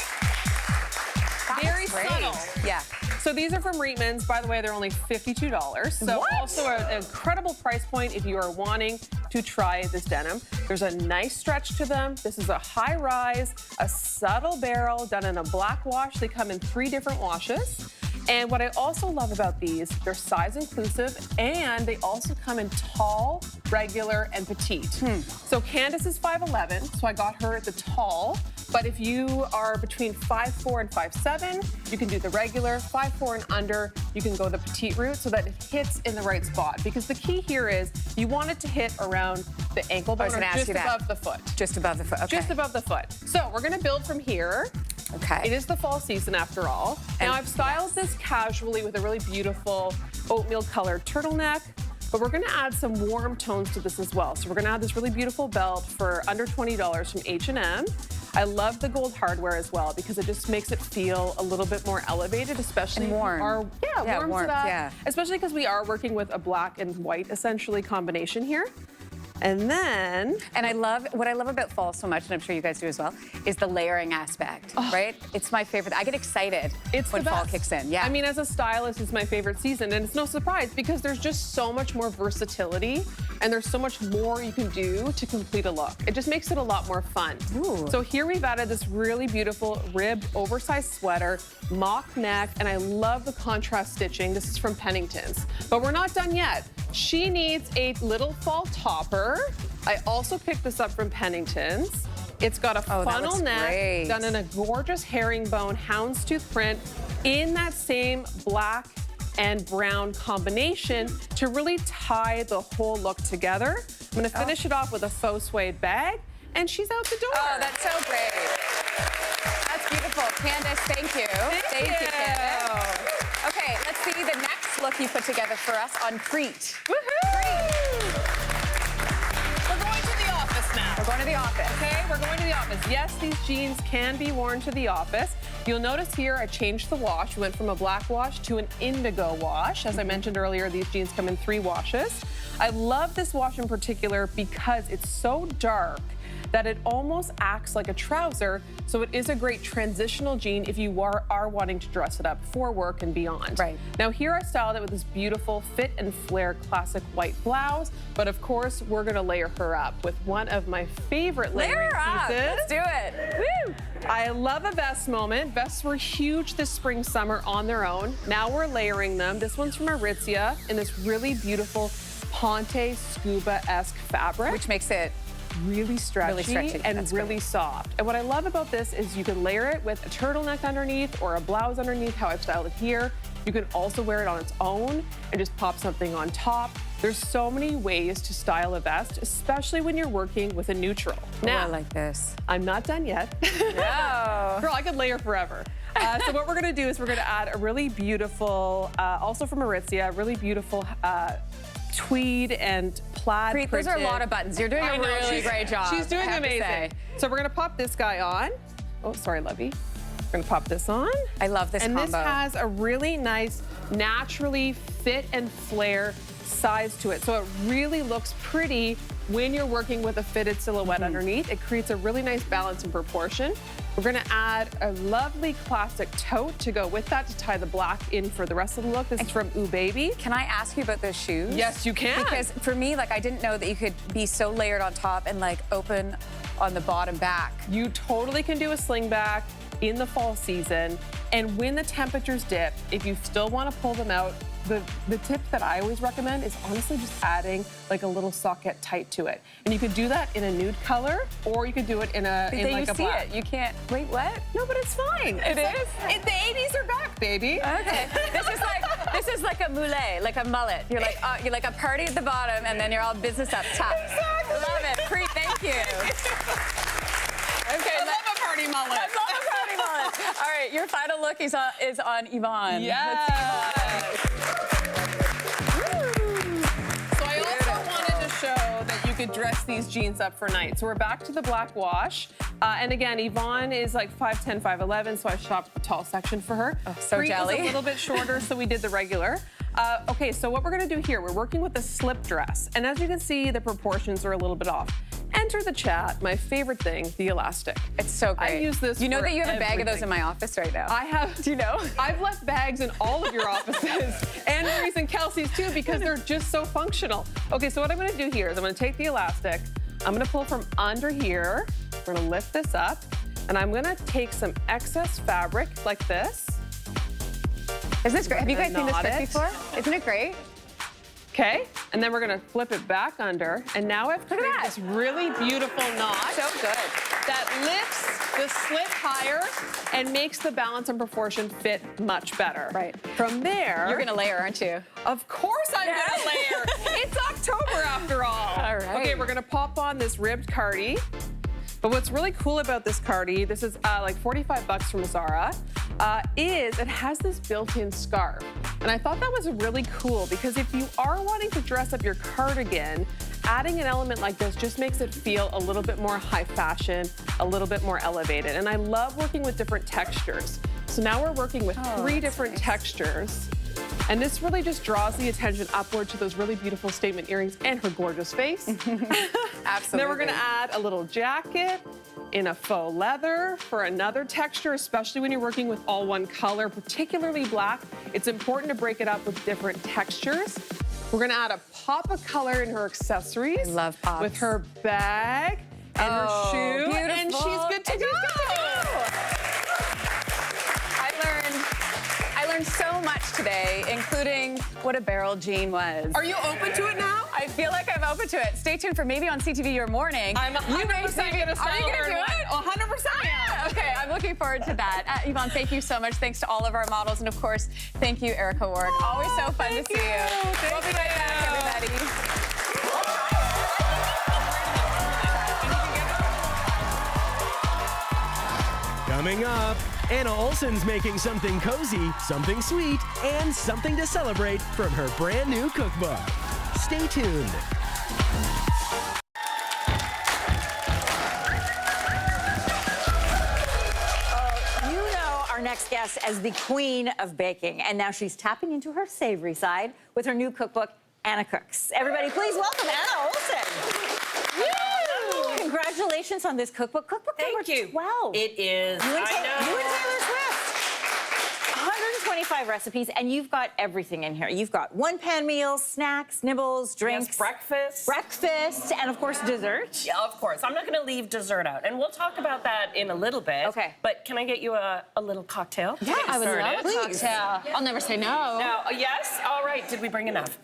Speaker 6: Very
Speaker 3: Great.
Speaker 6: subtle.
Speaker 3: Yeah.
Speaker 6: So these are from Reitman's. By the way, they're only $52. So
Speaker 3: What?
Speaker 6: also an incredible price point if you are wanting to try this denim. There's a nice stretch to them. This is a high rise, a subtle barrel done in a black wash. They come in 3 different washes. And what I also love about these, they're size inclusive, and they also come in tall, regular, and petite. So Candace is 5'11", so I got her the tall. But if you are between 5'4" and 5'7", you can do the regular. 5'4" and under, you can go the petite route so that it hits in the right spot. Because the key here is you want it to hit around the ankle bone
Speaker 3: was
Speaker 6: or
Speaker 3: gonna ask
Speaker 6: just
Speaker 3: you that.
Speaker 6: above the foot.
Speaker 3: Just above the foot. Okay.
Speaker 6: Just above the foot. So we're gonna build from here.
Speaker 3: Okay.
Speaker 6: It is the fall season after all.
Speaker 3: And-
Speaker 6: Now I've styled this casually with a really beautiful oatmeal colored turtleneck, but we're gonna add some warm tones to this as well. So we're gonna add this really beautiful belt for under $20 from H&M. I love the gold hardware as well because it just makes it feel a little bit more elevated, especially
Speaker 3: And warm.
Speaker 6: warm
Speaker 3: warmth,
Speaker 6: to that.
Speaker 3: yeah.
Speaker 6: Especially because we are working with a black and white essentially combination here. And then,
Speaker 3: And what I love about fall so much, and I'm sure you guys do as well, is the layering aspect, right? It's my favorite. I get excited when fall kicks in. Yeah.
Speaker 6: I mean, as a stylist, it's my favorite season, and it's no surprise because there's just so much more versatility and there's so much more you can do to complete a look. It just makes it a lot more fun.
Speaker 3: Ooh.
Speaker 6: So here we've added this really beautiful ribbed oversized sweater, mock neck, and I love the contrast stitching. This is from Pennington's. But we're not done yet. She needs a little fall topper. I also picked this up from Pennington's. It's got a funnel neck done in a gorgeous herringbone houndstooth print in that same black and brown combination to really tie the whole look together. I'm gonna finish it off with a faux suede bag, and she's out the door.
Speaker 3: Oh, that's so great. That's beautiful. Candace, thank you. Thank you, Candace. Okay, let's see the next look you put together for us on Crete.
Speaker 6: Woohoo! We're going to the office now.
Speaker 3: We're going to the office.
Speaker 6: Okay, we're going to the office. Yes, these jeans can be worn to the office. You'll notice here I changed the wash. We went from a black wash to an indigo wash. As I mentioned earlier, these jeans come in 3 washes. I love this wash in particular because it's so dark that it almost acts like a trouser, so it is a great transitional jean if you are wanting to dress it up for work and beyond.
Speaker 3: Right.
Speaker 6: Now here I styled it with this beautiful fit and flare classic white blouse, but of course we're gonna layer her up with one of my favorite layering pieces.
Speaker 3: Let's do it. Woo!
Speaker 6: I love a vest moment. Vests were huge this spring, summer on their own. Now we're layering them. This one's from Aritzia in this really beautiful Ponte scuba-esque fabric.
Speaker 3: Which makes it
Speaker 6: really stretchy and
Speaker 3: That's
Speaker 6: really
Speaker 3: great.
Speaker 6: soft. And what I love about this is you can layer it with a turtleneck underneath or a blouse underneath, how I've styled it here. You can also wear it on its own and just pop something on top. There's so many ways to style a vest, especially when you're working with a neutral. Now,
Speaker 3: I like this.
Speaker 6: I'm not done yet.
Speaker 3: No.
Speaker 6: Girl, I could layer forever. So what we're gonna do is we're gonna add a really beautiful, also from Aritzia, really beautiful tweed and plaid
Speaker 3: Crete, those are a lot of buttons. You're doing a really great job.
Speaker 6: She's doing amazing. So we're gonna pop this guy on. Oh, sorry, Lovey. We're gonna pop this on.
Speaker 3: I love this combo.
Speaker 6: And this has a really nice, naturally fit and flare size to it. So it really looks pretty when you're working with a fitted silhouette underneath. It creates a really nice balance and proportion. We're gonna add a lovely classic tote to go with that to tie the black in for the rest of the look. This is from Ooh Baby.
Speaker 3: Can I ask you about those shoes?
Speaker 6: Yes, you can.
Speaker 3: Because for me, like, I didn't know that you could be so layered on top and like open on the bottom back.
Speaker 6: You totally can do a sling back in the fall season. And when the temperatures dip, if you still want to pull them out, the tip that I always recommend is honestly just adding like a little socket tight to it. And you could do that in a nude color, or you could do it in a black.
Speaker 3: You can't. Wait, what?
Speaker 6: No, but it's fine.
Speaker 3: It is?
Speaker 6: The 80s are back, baby.
Speaker 3: Okay. This is like a mullet, like a mullet. You're like a party at the bottom, and then you're all business up top.
Speaker 6: Exactly.
Speaker 3: Love it. Crete, thank you.
Speaker 6: Okay, I love a party mullet.
Speaker 3: I love a party mullet. All right, your final look is on Yvonne.
Speaker 6: Yes.
Speaker 3: Let's see
Speaker 6: So I also wanted to show that you could dress these jeans up for night. So we're back to the black wash. And again, Yvonne is like 5'10", 5'11", so I shopped the tall section for her.
Speaker 3: Oh, so
Speaker 6: Crete
Speaker 3: jelly.
Speaker 6: was a little bit shorter, so we did the regular. Okay, so what we're gonna do here, we're working with a slip dress. And as you can see, the proportions are a little bit off. Enter the chat, my favorite thing, the elastic.
Speaker 3: It's so great.
Speaker 6: I use this
Speaker 3: You know
Speaker 6: for
Speaker 3: that you have a bag of those
Speaker 6: everything.
Speaker 3: in my office right now.
Speaker 6: I have.
Speaker 3: Do you know?
Speaker 6: I've left bags in all of your offices, and Marie's and Kelsey's too, because they're just so functional. Okay, so what I'm gonna do here is I'm gonna take the elastic, I'm gonna pull from under here, we're gonna lift this up, and I'm gonna take some excess fabric like this.
Speaker 3: Isn't this great? Have you guys seen this
Speaker 6: Knot
Speaker 3: trick
Speaker 6: it.
Speaker 3: before? Isn't it great?
Speaker 6: Okay, and then we're gonna flip it back under, and now I've created
Speaker 3: that.
Speaker 6: this really beautiful knot
Speaker 3: So good.
Speaker 6: that lifts the slit higher and makes the balance and proportion fit much better.
Speaker 3: Right.
Speaker 6: From there,
Speaker 3: You're gonna layer, aren't you?
Speaker 6: Of course I'm gonna layer. It's October after all.
Speaker 3: All right.
Speaker 6: Okay, we're gonna pop on this ribbed cardi. But what's really cool about this cardi, this is like 45 bucks from Zara, is it has this built-in scarf. And I thought that was really cool because if you are wanting to dress up your cardigan, adding an element like this just makes it feel a little bit more high fashion, a little bit more elevated. And I love working with different textures. So now we're working with 3 different textures. And this really just draws the attention upward to those really beautiful statement earrings and her gorgeous face.
Speaker 3: Absolutely.
Speaker 6: Then we're gonna add a little jacket in a faux leather for another texture, especially when you're working with all one color, particularly black. It's important to break it up with different textures. We're gonna add a pop of color in her accessories.
Speaker 3: I love pops.
Speaker 6: With her bag and her shoe.
Speaker 3: Beautiful.
Speaker 6: And she's good to go.
Speaker 3: I learned so much today, including what a barrel jean was.
Speaker 6: Are you open to it now?
Speaker 3: I feel like I'm open to it. Stay tuned for maybe on CTV Your Morning.
Speaker 6: I'm 100% gonna style
Speaker 3: Are you gonna do it?
Speaker 6: 100%.
Speaker 3: Yeah. Okay, I'm looking forward to that. Yvonne, thank you so much. Thanks to all of our models. And of course, thank you, Erica Ward. Always so fun to see you. We'll be right back, everybody.
Speaker 1: Coming up, Anna Olson's making something cozy, something sweet, and something to celebrate from her brand new cookbook. Stay tuned.
Speaker 2: You know our next guest as the queen of baking, and now she's tapping into her savory side with her new cookbook, Anna Cooks. Everybody, please welcome Anna Olson. Woo! Congratulations on this cookbook. Cookbook number 12.
Speaker 7: It is.
Speaker 2: You and
Speaker 7: I know.
Speaker 2: Taylor Swift. 125 recipes, and you've got everything in here. You've got one-pan meals, snacks, nibbles, drinks.
Speaker 7: Yes, breakfast.
Speaker 2: Breakfast, and of course, dessert.
Speaker 7: Yeah, of course. I'm not going to leave dessert out, and we'll talk about that in a little bit.
Speaker 2: Okay.
Speaker 7: But can I get you a little cocktail?
Speaker 2: Yeah, I would love
Speaker 4: a cocktail. I'll never say no.
Speaker 7: No. Yes. All right. Did we bring enough?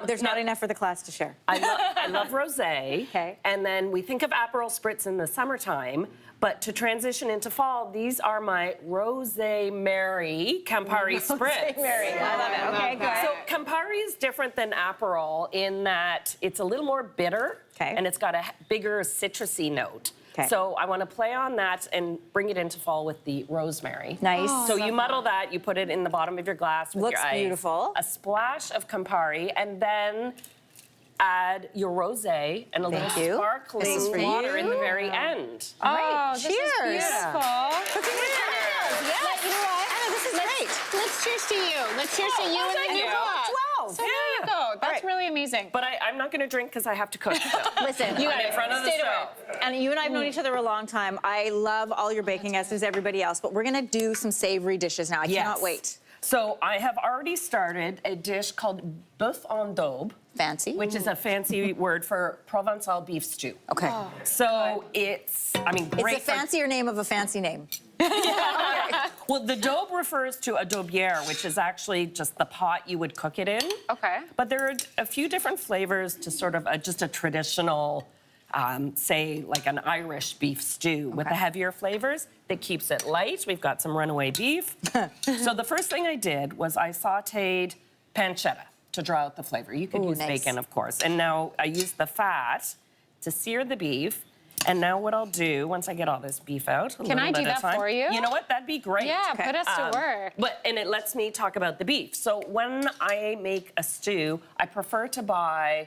Speaker 2: There's not enough for the class to share.
Speaker 7: I love rosé.
Speaker 2: Okay.
Speaker 7: And then we think of Aperol Spritz in the summertime. But to transition into fall, these are my Rosé Mary Campari Spritz.
Speaker 2: Mary, I love it. Okay, good.
Speaker 7: So Campari is different than Aperol in that it's a little more bitter.
Speaker 2: Okay.
Speaker 7: And it's got a bigger citrusy note.
Speaker 2: Okay.
Speaker 7: So I want to play on that and bring it into fall with the rosemary.
Speaker 2: Nice.
Speaker 7: So you muddle that, you put it in the bottom of your glass with
Speaker 2: Looks
Speaker 7: your ice.
Speaker 2: beautiful.
Speaker 7: A splash of Campari, and then add your rosé and a little
Speaker 2: Thank you.
Speaker 7: sparkling
Speaker 2: This is for
Speaker 7: water
Speaker 2: you.
Speaker 7: in the very end.
Speaker 4: Oh, this is
Speaker 2: Cheers.
Speaker 4: beautiful.
Speaker 2: Cooking with Cheers. Yeah, you know what? Anna, this is great.
Speaker 4: Let's cheers to you. Let's cheers to you and the
Speaker 7: thank
Speaker 4: new
Speaker 7: you.
Speaker 4: book.
Speaker 2: 12.
Speaker 4: So there you go. That's
Speaker 2: right.
Speaker 4: really amazing.
Speaker 7: But I'm not going to drink because I have to cook. So.
Speaker 2: Listen,
Speaker 4: You
Speaker 7: I'm
Speaker 4: got
Speaker 7: in front of the
Speaker 4: Stay to
Speaker 7: stove.
Speaker 2: and you and I have known each other a long time. I love all your baking, as does everybody else, but we're gonna do some savory dishes now. I cannot wait.
Speaker 7: So I have already started a dish called bœuf en daube.
Speaker 2: Fancy.
Speaker 7: Which is a fancy word for Provençal beef stew.
Speaker 2: Okay.
Speaker 7: So it's, I mean, great.
Speaker 2: It's the fancier name of a fancy name.
Speaker 7: Well, the daube refers to a daubière, which is actually just the pot you would cook it in.
Speaker 4: Okay.
Speaker 7: But there are a few different flavors to sort of just a traditional, say, like an Irish beef stew with the heavier flavors that keeps it light. We've got some runaway beef. So the first thing I did was I sautéed pancetta to draw out the flavor. You could use bacon, of course. And now I used the fat to sear the beef. And now what I'll do, once I get all this beef out,
Speaker 4: Can I do that for you?
Speaker 7: You know what? That'd be great.
Speaker 4: Yeah, put us to work.
Speaker 7: And it lets me talk about the beef. So when I make a stew, I prefer to buy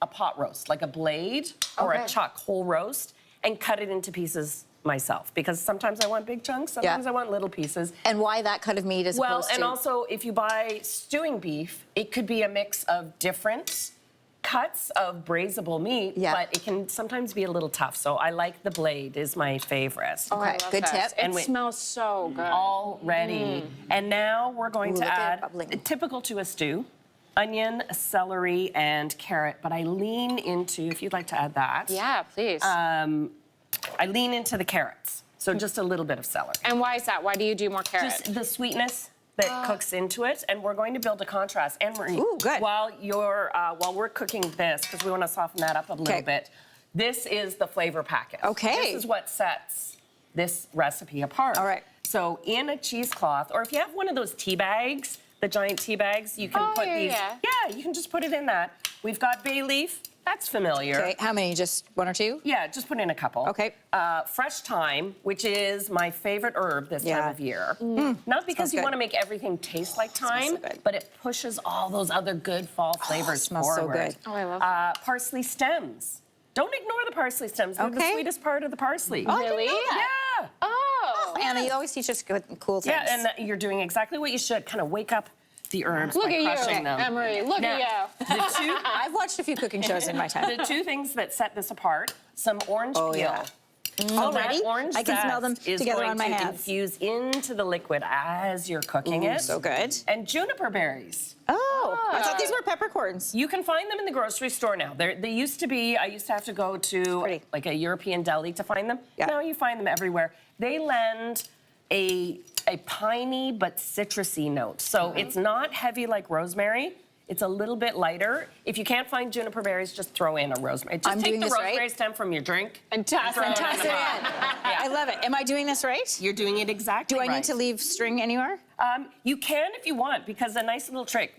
Speaker 7: a pot roast, like a blade or a chuck, whole roast, and cut it into pieces myself. Because sometimes I want big chunks, sometimes I want little pieces.
Speaker 2: And why that cut of meat as opposed to...
Speaker 7: Well, and also, if you buy stewing beef, it could be a mix of different cuts of braisable meat, but it can sometimes be a little tough. So I like the blade is my favorite.
Speaker 2: Okay, good tip.
Speaker 4: It smells so good.
Speaker 7: All ready. And now we're going to add, typical to a stew, onion, celery, and carrot. But I lean into, if you'd like to add that.
Speaker 4: Yeah, please.
Speaker 7: I lean into the carrots. So just a little bit of celery.
Speaker 4: And why is that? Why do you do more carrot?
Speaker 7: Just the sweetness that cooks into it, and we're going to build a contrast. And Marie,
Speaker 2: good.
Speaker 7: While we're cooking this, because we want to soften that up a little bit, this is the flavor packet.
Speaker 2: Okay.
Speaker 7: This is what sets this recipe apart.
Speaker 2: All right.
Speaker 7: So in a cheesecloth, or if you have one of those tea bags, the giant tea bags, you can put these. Yeah, you can just put it in that. We've got bay leaf. That's familiar.
Speaker 2: Okay, how many? Just one or two?
Speaker 7: Yeah, just put in a couple.
Speaker 2: Okay.
Speaker 7: Fresh thyme, which is my favorite herb this time of year. Not because you want to make everything taste like thyme, but it pushes all those other good fall flavors
Speaker 2: smells
Speaker 7: forward.
Speaker 2: so good.
Speaker 4: Oh, I love that.
Speaker 7: Parsley stems. Don't ignore the parsley stems. They're the sweetest part of the parsley.
Speaker 2: Oh, I didn't
Speaker 4: Really?
Speaker 2: know that.
Speaker 7: Yeah.
Speaker 4: Oh.
Speaker 2: Anna, you always teach us good, cool things.
Speaker 7: Yeah, and you're doing exactly what you should. Kind of wake up the herbs
Speaker 4: Look
Speaker 7: by
Speaker 4: at you,
Speaker 7: crushing them.
Speaker 4: Emery. Look
Speaker 7: Now,
Speaker 4: at you.
Speaker 7: The two,
Speaker 2: I've watched a few cooking shows in my time.
Speaker 7: the two things that set this apart, some orange peel.
Speaker 2: yeah.
Speaker 7: So
Speaker 2: Already?
Speaker 7: that orange
Speaker 2: I can smell them
Speaker 7: zest is
Speaker 2: together
Speaker 7: going
Speaker 2: on my
Speaker 7: to
Speaker 2: hands.
Speaker 7: infuse into the liquid as you're cooking it.
Speaker 2: So good.
Speaker 7: And juniper berries.
Speaker 2: Oh, I thought these were peppercorns.
Speaker 7: You can find them in the grocery store now. They used to be, I used to have to go to
Speaker 2: Pretty.
Speaker 7: like a European deli to find them.
Speaker 2: Yeah.
Speaker 7: Now you find them everywhere. They lend a piney but citrusy note. So it's not heavy like rosemary. It's a little bit lighter. If you can't find juniper berries, just throw in a rosemary. Just
Speaker 2: I'm
Speaker 7: take
Speaker 2: doing
Speaker 7: the
Speaker 2: this right?
Speaker 7: rosemary stem from your drink
Speaker 4: And toss it.
Speaker 2: Toss it in. I love it. Am I doing this right?
Speaker 7: You're doing it exactly
Speaker 2: Do I
Speaker 7: right.
Speaker 2: need to leave string anywhere?
Speaker 7: You can if you want, because a nice little trick,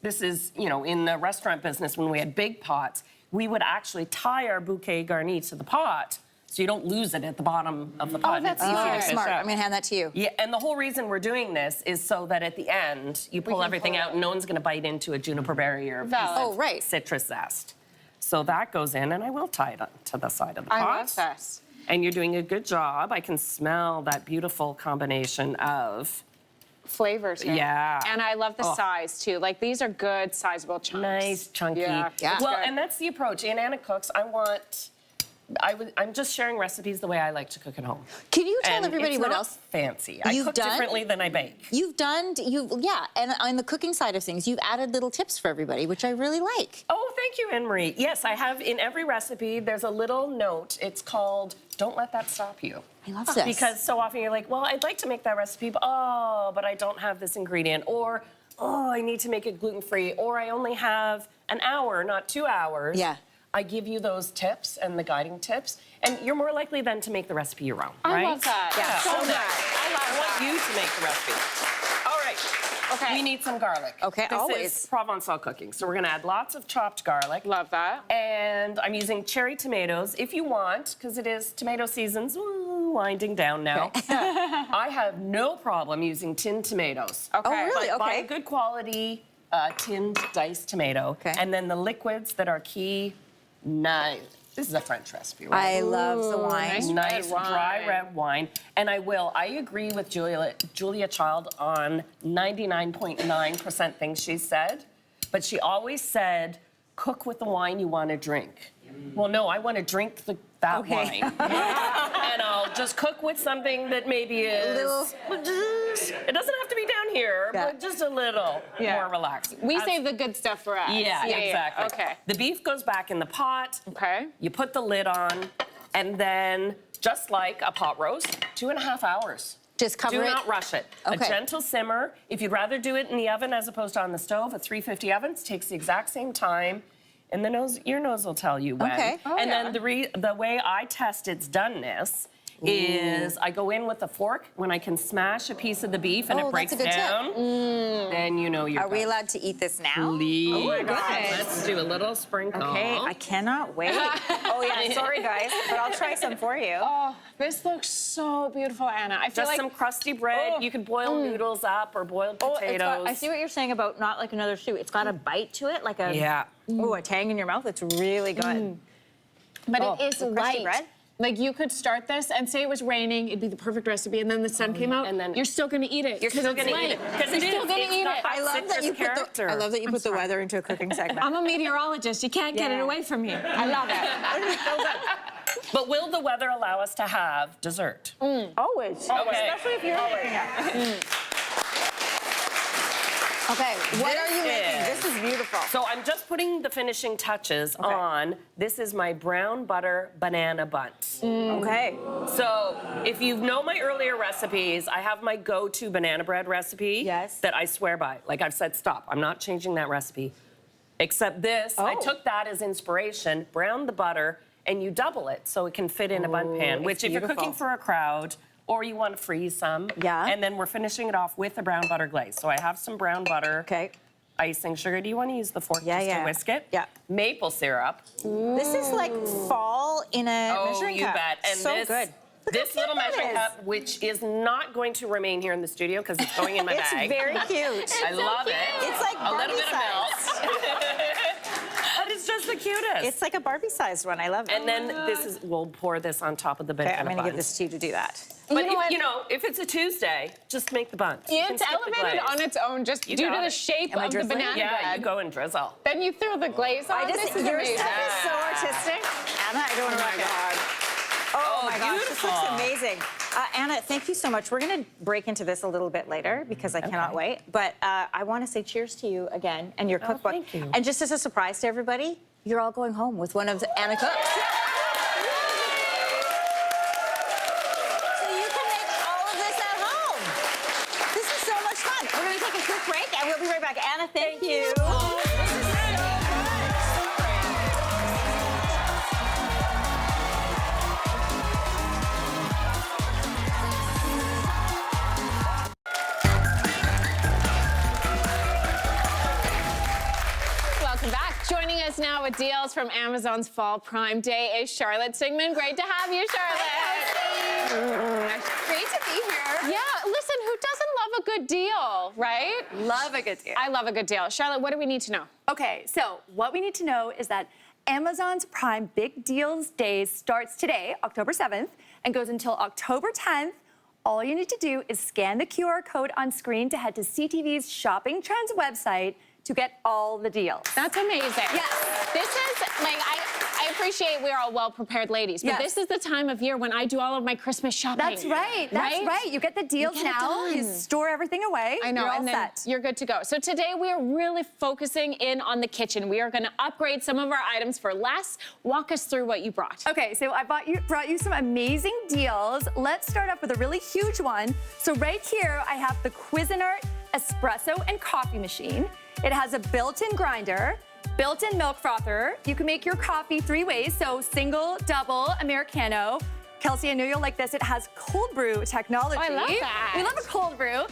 Speaker 7: this is, you know, in the restaurant business, when we had big pots, we would actually tie our bouquet garni to the pot so you don't lose it at the bottom of the pot.
Speaker 4: that's
Speaker 7: It's easier to
Speaker 4: smart.
Speaker 7: fish
Speaker 2: Smart.
Speaker 7: out.
Speaker 2: I'm going to hand that to you.
Speaker 7: Yeah, and the whole reason we're doing this is so that at the end, you pull everything out and no one's gonna bite into a juniper berry or a piece
Speaker 4: Valid.
Speaker 2: Oh, right.
Speaker 7: citrus zest. So that goes in, and I will tie it to the side of the pot.
Speaker 4: I love this.
Speaker 7: And you're doing a good job. I can smell that beautiful combination of
Speaker 4: Flavors here.
Speaker 7: Yeah.
Speaker 4: And I love the size too. Like these are good sizable chunks.
Speaker 7: nice, chunky.
Speaker 4: Yeah.
Speaker 2: Yeah.
Speaker 7: Well,
Speaker 4: Good.
Speaker 7: and that's the approach. In Anna Cooks, I'm just sharing recipes the way I like to cook at home.
Speaker 2: Can you tell
Speaker 7: And
Speaker 2: everybody
Speaker 7: it's
Speaker 2: what
Speaker 7: not
Speaker 2: else
Speaker 7: fancy. I
Speaker 2: you've
Speaker 7: cook
Speaker 2: done?
Speaker 7: differently than I bake.
Speaker 2: and on the cooking side of things, you've added little tips for everybody, which I really like.
Speaker 7: Oh, thank you, Anne-Marie. Yes, I have in every recipe, there's a little note. It's called, don't let that stop you.
Speaker 2: I love this.
Speaker 7: Because so often you're like, well, I'd like to make that recipe, but I don't have this ingredient. Or, I need to make it gluten-free. Or I only have an hour, not 2 hours.
Speaker 2: Yeah.
Speaker 7: I give you those tips and the guiding tips, and you're more likely then to make the recipe your own,
Speaker 4: I
Speaker 7: right?
Speaker 4: love that.
Speaker 2: Yeah.
Speaker 4: So
Speaker 7: So
Speaker 4: good.
Speaker 7: I want you to make the recipe. All right.
Speaker 4: Okay.
Speaker 7: We need some garlic.
Speaker 2: Okay,
Speaker 7: this
Speaker 2: always.
Speaker 7: is Provençal cooking. So we're gonna add lots of chopped garlic.
Speaker 4: Love that.
Speaker 7: And I'm using cherry tomatoes if you want, because it is tomato season's winding down now. I have no problem using tinned tomatoes.
Speaker 4: Okay.
Speaker 2: Oh, really?
Speaker 7: But buy
Speaker 2: Okay.
Speaker 7: a good quality tinned diced tomato.
Speaker 2: Okay.
Speaker 7: And then the liquids that are key, nice. This is a French recipe, right?
Speaker 2: I love the wine.
Speaker 7: Nice
Speaker 4: red wine.
Speaker 7: dry red wine. And I agree with Julia Child on 99.9% things she said, but she always said, cook with the wine you want to drink. Well, no, I want to drink that
Speaker 2: Okay.
Speaker 7: wine. And I'll just cook with something that maybe is... It doesn't have to be down here,
Speaker 2: Yeah.
Speaker 7: but just a little more relaxing.
Speaker 4: We save the good stuff for us.
Speaker 7: Yeah, exactly.
Speaker 4: Okay.
Speaker 7: The beef goes back in the pot.
Speaker 4: Okay.
Speaker 7: You put the lid on, and then, just like a pot roast, 2.5 hours.
Speaker 2: Just cover
Speaker 7: Do
Speaker 2: it.
Speaker 7: not rush it.
Speaker 2: Okay.
Speaker 7: A gentle simmer. If you'd rather do it in the oven as opposed to on the stove, a 350 oven takes the exact same time. And your nose will tell you when.
Speaker 2: Okay.
Speaker 4: Oh,
Speaker 7: and
Speaker 4: yeah.
Speaker 7: then the way I test its doneness is I go in with a fork when I can smash a piece of the beef and
Speaker 2: Oh,
Speaker 7: it breaks
Speaker 2: that's a good tip.
Speaker 7: down. Then you know you're
Speaker 2: Are we
Speaker 7: good.
Speaker 2: allowed to eat this now?
Speaker 7: Please.
Speaker 2: Oh my God.
Speaker 7: Let's do a little sprinkle.
Speaker 2: Okay, I cannot wait. Oh yeah, sorry guys, but I'll try some for you.
Speaker 4: Oh, this looks so beautiful, Anna. I feel
Speaker 7: Just
Speaker 4: like
Speaker 7: some crusty bread.
Speaker 4: Oh,
Speaker 7: You could boil noodles up or boiled
Speaker 2: Oh,
Speaker 7: potatoes.
Speaker 2: I see what you're saying about not like another stew. It's got a bite to it, like a
Speaker 7: Yeah.
Speaker 2: a tang in your mouth. It's really good.
Speaker 4: But
Speaker 2: Oh,
Speaker 4: it is
Speaker 2: with crusty
Speaker 4: light.
Speaker 2: bread?
Speaker 4: Like you could start this and say it was raining, it'd be the perfect recipe, and then the sun came out,
Speaker 7: And then-
Speaker 4: you're still gonna eat it.
Speaker 7: You're still gonna eat it.
Speaker 4: Because
Speaker 7: Because
Speaker 4: you're still gonna eat it.
Speaker 2: I love that you put the, I love that you put the weather into a cooking segment.
Speaker 4: I'm a meteorologist. You can't get it
Speaker 2: Yeah.
Speaker 4: away from me. I love it.
Speaker 7: But will the weather allow us to have dessert?
Speaker 2: Always.
Speaker 7: Okay.
Speaker 2: Especially if you're making it. Okay, what are you making? This is beautiful.
Speaker 7: So I'm just putting the finishing touches on. This is my brown butter banana buns.
Speaker 2: Okay.
Speaker 7: So if you know my earlier recipes, I have my go-to banana bread recipe
Speaker 2: Yes.
Speaker 7: that I swear by. Like I've said, stop. I'm not changing that recipe. Except this, I
Speaker 2: Oh.
Speaker 7: took that as inspiration, browned the butter, and you double it so it can fit in a bun pan,
Speaker 2: it's
Speaker 7: which if you're
Speaker 2: beautiful.
Speaker 7: cooking for a crowd, or you want to freeze some.
Speaker 2: Yeah.
Speaker 7: And then we're finishing it off with the brown butter glaze. So I have some brown butter.
Speaker 2: Okay.
Speaker 7: Icing sugar. Do you want to use the fork
Speaker 2: Yeah,
Speaker 7: just
Speaker 2: yeah.
Speaker 7: to whisk it?
Speaker 2: Yeah.
Speaker 7: Maple syrup.
Speaker 2: This is like fall in a measuring
Speaker 7: you
Speaker 2: cup.
Speaker 7: bet. And
Speaker 2: so
Speaker 7: this,
Speaker 2: good. Look
Speaker 7: this
Speaker 2: how cute
Speaker 7: little
Speaker 2: that
Speaker 7: measuring
Speaker 2: is.
Speaker 7: cup, which is not going to remain here in the studio because it's going in my
Speaker 2: It's
Speaker 7: bag.
Speaker 2: very cute.
Speaker 7: I love it.
Speaker 2: It's like
Speaker 7: a little
Speaker 2: Barbie
Speaker 7: bit of milk.
Speaker 2: size.
Speaker 7: But it's just the cutest.
Speaker 2: It's like a Barbie-sized one. I love it.
Speaker 7: And then we'll pour this on top of the banana
Speaker 2: Okay, I'm going to give
Speaker 7: buns.
Speaker 2: this to you to do that.
Speaker 7: But
Speaker 4: You know
Speaker 7: if it's a Tuesday, just make the buns. You can
Speaker 4: It's
Speaker 7: skip the
Speaker 4: elevated
Speaker 7: glaze.
Speaker 4: on its own just
Speaker 7: You
Speaker 4: due to
Speaker 7: got
Speaker 4: the
Speaker 7: it.
Speaker 4: shape
Speaker 2: Am I
Speaker 4: of the
Speaker 2: drizzling?
Speaker 4: banana
Speaker 7: Yeah,
Speaker 4: bread.
Speaker 7: you go and drizzle.
Speaker 4: Then you throw the glaze on. This is
Speaker 2: your
Speaker 4: amazing.
Speaker 2: stuff is so artistic. Anna, I don't want to wreck it. Oh my gosh, this
Speaker 7: beautiful.
Speaker 2: looks amazing. Anna, thank you so much. We're going to break into this a little bit later because I cannot wait. But I want to say cheers to you again and your cookbook.
Speaker 7: Thank you.
Speaker 2: And just as a surprise to everybody, you're all going home with one of Anna Cook's. So you can make all of this at home. This is so much fun. We're going to take a quick break and we'll be right back. Anna, thank you.
Speaker 4: Welcome back. Joining us now with deals from Amazon's Fall Prime Day is Charlotte Sigmund. Great to have you, Charlotte.
Speaker 3: Great to be here.
Speaker 4: Yeah, listen, who doesn't love a good deal, right?
Speaker 3: Love a good deal.
Speaker 4: I love a good deal. Charlotte, what do we need to know?
Speaker 8: Okay, so what we need to know is that Amazon's Prime Big Deals Days starts today, October 7th, and goes until October 10th. All you need to do is scan the QR code on screen to head to CTV's Shopping Trends website to get all the deals.
Speaker 4: That's amazing.
Speaker 8: Yes.
Speaker 4: This is, like, I appreciate we're all well-prepared ladies, but
Speaker 8: Yes.
Speaker 4: this is the time of year when I do all of my Christmas shopping.
Speaker 8: That's right. That's right. You get the deals
Speaker 4: get it
Speaker 8: now. You
Speaker 4: done.
Speaker 8: store everything away.
Speaker 4: I know,
Speaker 8: You're all
Speaker 4: and then
Speaker 8: set.
Speaker 4: you're good to go. So today we are really focusing in on the kitchen. We are going to upgrade some of our items for less. Walk us through what you brought.
Speaker 8: Okay, so I brought you some amazing deals. Let's start off with a really huge one. So right here, I have the Cuisinart espresso and coffee machine. It has a built-in grinder, built-in milk frother. You can make your coffee 3 ways, so single, double, Americano. Kelsey, I know you'll like this. It has cold brew technology.
Speaker 4: Oh, I love that.
Speaker 8: We love a cold brew.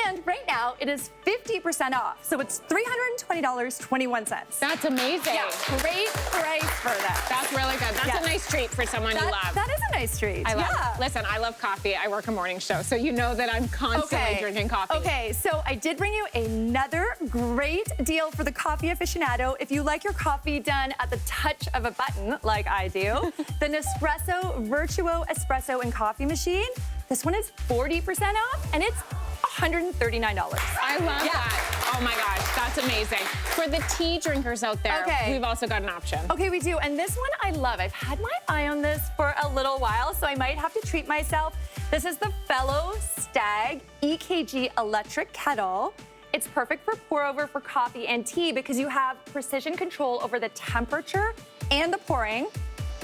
Speaker 8: And right now, it is 50% off. So it's $320.21.
Speaker 4: That's amazing.
Speaker 8: Yeah, great price for that.
Speaker 4: That's really good. That's
Speaker 8: Yes.
Speaker 4: a nice treat for someone you love.
Speaker 8: That is a nice treat.
Speaker 4: I love
Speaker 8: yeah.
Speaker 4: it. Listen, I love coffee. I work a morning show, so you know that I'm constantly drinking coffee.
Speaker 8: Okay, so I did bring you another great deal for the coffee aficionado. If you like your coffee done at the touch of a button, like I do, the Nespresso Virtuo Espresso and Coffee Machine, this one is 40% off, and it's $139.
Speaker 4: I love that. Oh my gosh, that's amazing. For the tea drinkers out there,
Speaker 8: Okay.
Speaker 4: we've also got an option.
Speaker 8: Okay, we do, and this one I love. I've had my eye on this for a little while, so I might have to treat myself. This is the Fellow Stag EKG electric kettle. It's perfect for pour over for coffee and tea because you have precision control over the temperature and the pouring.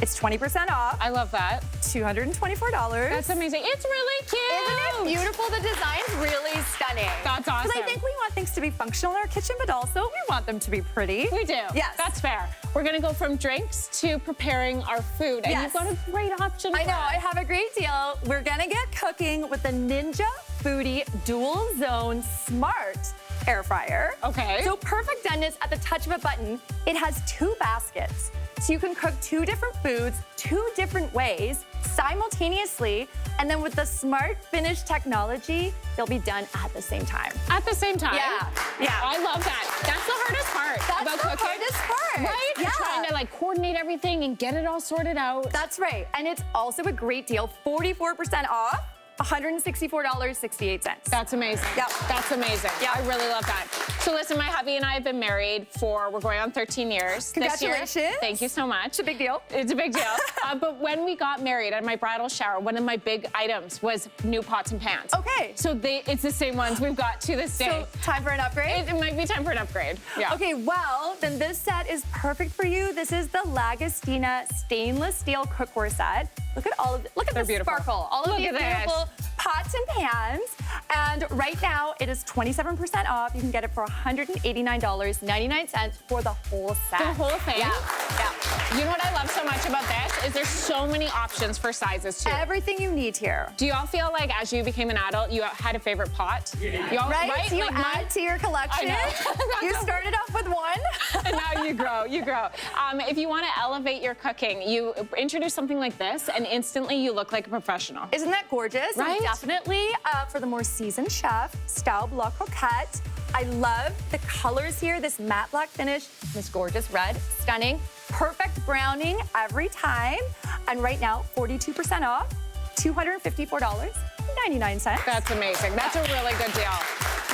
Speaker 8: It's 20% off,
Speaker 4: I love that.
Speaker 8: $224.
Speaker 4: That's amazing. It's really cute.
Speaker 8: Isn't it beautiful? The design's really stunning.
Speaker 4: That's awesome.
Speaker 8: Because I think we want things to be functional in our kitchen, but also we want them to be pretty.
Speaker 4: We do.
Speaker 8: Yes.
Speaker 4: That's fair. We're gonna go from drinks to preparing our food. And
Speaker 8: Yes.
Speaker 4: you've got a great option for
Speaker 8: I know,
Speaker 4: that.
Speaker 8: I have a great deal. We're gonna get cooking with the Ninja Foodie Dual Zone Smart Air Fryer.
Speaker 4: Okay.
Speaker 8: So perfect doneness at the touch of a button. It has 2 baskets. So you can cook 2 different foods 2 different ways simultaneously. And then with the Smart Finish technology, they'll be done at the same time.
Speaker 4: At the same time.
Speaker 8: Yeah, yeah.
Speaker 4: I love that. That's the hardest part
Speaker 8: That's
Speaker 4: about
Speaker 8: the
Speaker 4: cooking.
Speaker 8: hardest part.
Speaker 4: Right?
Speaker 8: Yeah.
Speaker 4: Trying to like coordinate everything and get it all sorted out.
Speaker 8: That's right. And it's also a great deal, 44% off, $164.68.
Speaker 4: That's amazing.
Speaker 8: Yep.
Speaker 4: That's amazing.
Speaker 8: Yep.
Speaker 4: I really love that. So listen, my hubby and I have been married we're going on 13 years. This year.
Speaker 8: Congratulations.
Speaker 4: Thank you so much.
Speaker 8: It's a big deal.
Speaker 4: It's a big deal. But when we got married at my bridal shower, one of my big items was new pots and pans.
Speaker 8: Okay.
Speaker 4: So it's the same ones we've got to this day.
Speaker 8: So time for an upgrade?
Speaker 4: It might be time for an upgrade. Yeah.
Speaker 8: Okay, well, then this set is perfect for you. This is the Lagostina stainless steel cookware set. Look at all of look at
Speaker 4: They're
Speaker 8: the
Speaker 4: beautiful.
Speaker 8: sparkle. All of
Speaker 4: Look
Speaker 8: these
Speaker 4: at this.
Speaker 8: beautiful pots and pans. And right now it is 27% off. You can get it for $189.99 for the whole set.
Speaker 4: The whole thing?
Speaker 8: Yeah. Yeah.
Speaker 4: You know what I love so much about this is there's so many options for sizes too.
Speaker 8: Everything you need here.
Speaker 4: Do you all feel like as you became an adult, you had a favorite pot? You all,
Speaker 8: Right? You
Speaker 4: Like
Speaker 8: add
Speaker 4: mine-
Speaker 8: to your collection.
Speaker 4: I know.
Speaker 8: You started off with one.
Speaker 4: And now you grow. If you want to elevate your cooking, you introduce something like this, and instantly you look like a professional.
Speaker 8: Isn't that gorgeous?
Speaker 4: Right?
Speaker 8: And definitely for the more seasoned chef, Staub La Croquette. I love the colors here, this matte black finish, this gorgeous red, stunning, perfect browning every time. And right now, 42% off, $254.99.
Speaker 4: That's amazing. That's a really good deal.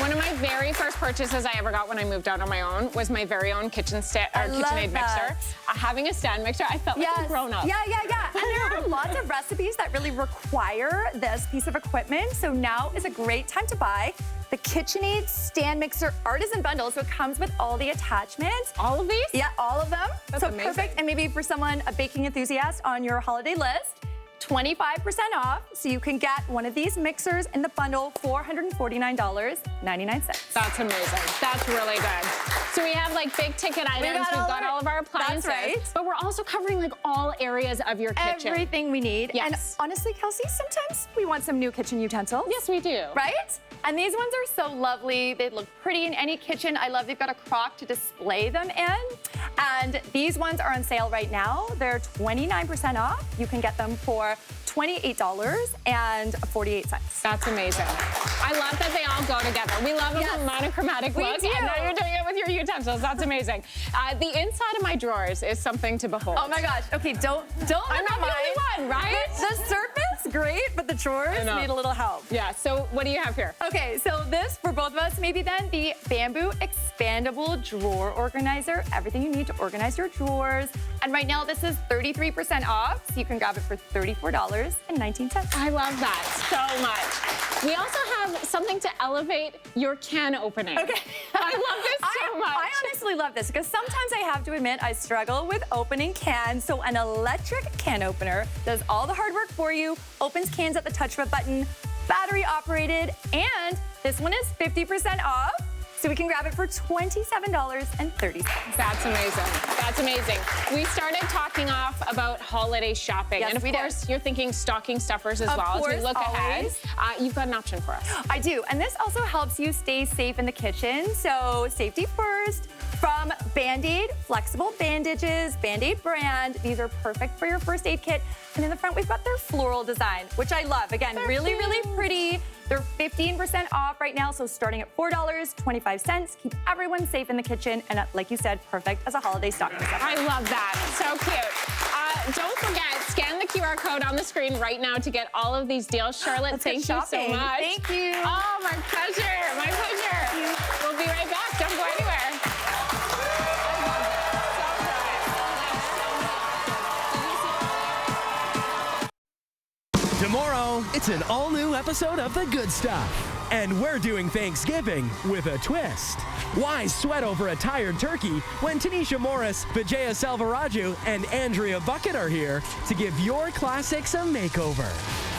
Speaker 4: One of my very first purchases I ever got when I moved out on my own was my very own KitchenAid mixer. Having a stand mixer, I felt like a grown-up.
Speaker 8: Yeah. And there are lots of recipes that really require this piece of equipment. So now is a great time to buy the KitchenAid stand mixer artisan bundle. So it comes with all the attachments.
Speaker 4: All of these?
Speaker 8: Yeah, all of them.
Speaker 4: That's
Speaker 8: so
Speaker 4: amazing.
Speaker 8: Perfect. And maybe for someone, a baking enthusiast on your holiday list, 25% off, so you can get one of these mixers in the bundle, $449.99.
Speaker 4: That's amazing. That's really good. So we have like big ticket items. We've got all of our appliances.
Speaker 8: That's right.
Speaker 4: But we're also covering like all areas of your kitchen.
Speaker 8: Everything we need.
Speaker 4: Yes.
Speaker 8: And honestly, Kelsey, sometimes we want some new kitchen utensils.
Speaker 4: Yes, we do.
Speaker 8: Right? And these ones are so lovely. They look pretty in any kitchen. I love they've got a crock to display them in. And these ones are on sale right now. They're 29% off. You can get them for $28.48.
Speaker 4: That's amazing. I love that they all go together. We love a monochromatic
Speaker 8: We
Speaker 4: look,
Speaker 8: do.
Speaker 4: and now you're doing it with your utensils. That's amazing. The inside of my drawers is something to behold.
Speaker 8: Oh my gosh. Okay, don't
Speaker 4: I'm
Speaker 8: look
Speaker 4: not
Speaker 8: at
Speaker 4: the
Speaker 8: mine.
Speaker 4: only one, right?
Speaker 8: The surface, great, but the drawers need a little help.
Speaker 4: Yeah, so what do you have here?
Speaker 8: Okay, so this, for both of us, maybe then the bamboo expandable drawer organizer. Everything you need to organize your drawers. And right now, this is 33% off, so you can grab it for $34.19.
Speaker 4: I love that so much. We also have something to elevate your can opening.
Speaker 8: Okay.
Speaker 4: I love this so much.
Speaker 8: I honestly love this because sometimes I have to admit I struggle with opening cans. So an electric can opener does all the hard work for you, opens cans at the touch of a button, battery operated, and this one is 50% off. So we can grab it for $27.30.
Speaker 4: That's amazing. That's amazing. We started talking off about holiday shopping.
Speaker 8: Yes,
Speaker 4: and of course, you're thinking stocking stuffers as well as we look ahead. You've got an option for us.
Speaker 8: I do. And this also helps you stay safe in the kitchen. So safety first. From Band-Aid, flexible bandages, Band-Aid brand. These are perfect for your first aid kit. And in the front, we've got their floral design, which I love. Again, really, really pretty. They're 15% off right now, so starting at $4.25. Keep everyone safe in the kitchen, and like you said, perfect as a holiday stocking stuffer.
Speaker 4: I love that. So cute. Don't forget, scan the QR code on the screen right now to get all of these deals. Charlotte, thank you so much.
Speaker 8: Thank you.
Speaker 4: Oh, my pleasure. My pleasure. We'll be right back. Don't go anywhere.
Speaker 1: Tomorrow, it's an all-new episode of The Good Stuff. And we're doing Thanksgiving with a twist. Why sweat over a tired turkey when Tanisha Morris, Vijaya Selvaraju, and Andrea Bucket are here to give your classics a makeover?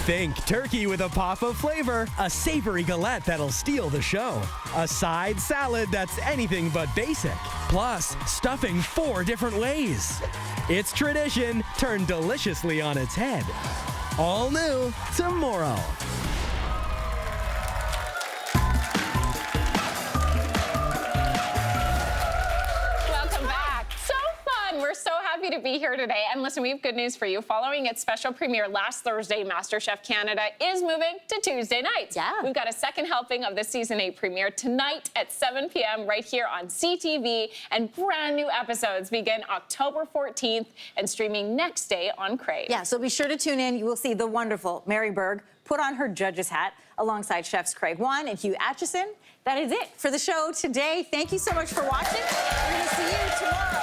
Speaker 1: Think turkey with a pop of flavor, a savory galette that'll steal the show, a side salad that's anything but basic, plus stuffing 4 different ways. It's tradition turned deliciously on its head. All new tomorrow.
Speaker 4: Welcome back. So fun. We're so happy to be here today. And listen, we have good news for you. Following its special premiere last Thursday, MasterChef Canada is moving to Tuesday nights.
Speaker 2: Yeah.
Speaker 4: We've got a second helping of the Season 8 premiere tonight at 7 p.m. right here on CTV. And brand new episodes begin October 14th and streaming next day on Crave.
Speaker 2: Yeah, so be sure to tune in. You will see the wonderful Mary Berg put on her judge's hat alongside chefs Craig Wan and Hugh Atchison. That is it for the show today. Thank you so much for watching. We're going to see you tomorrow.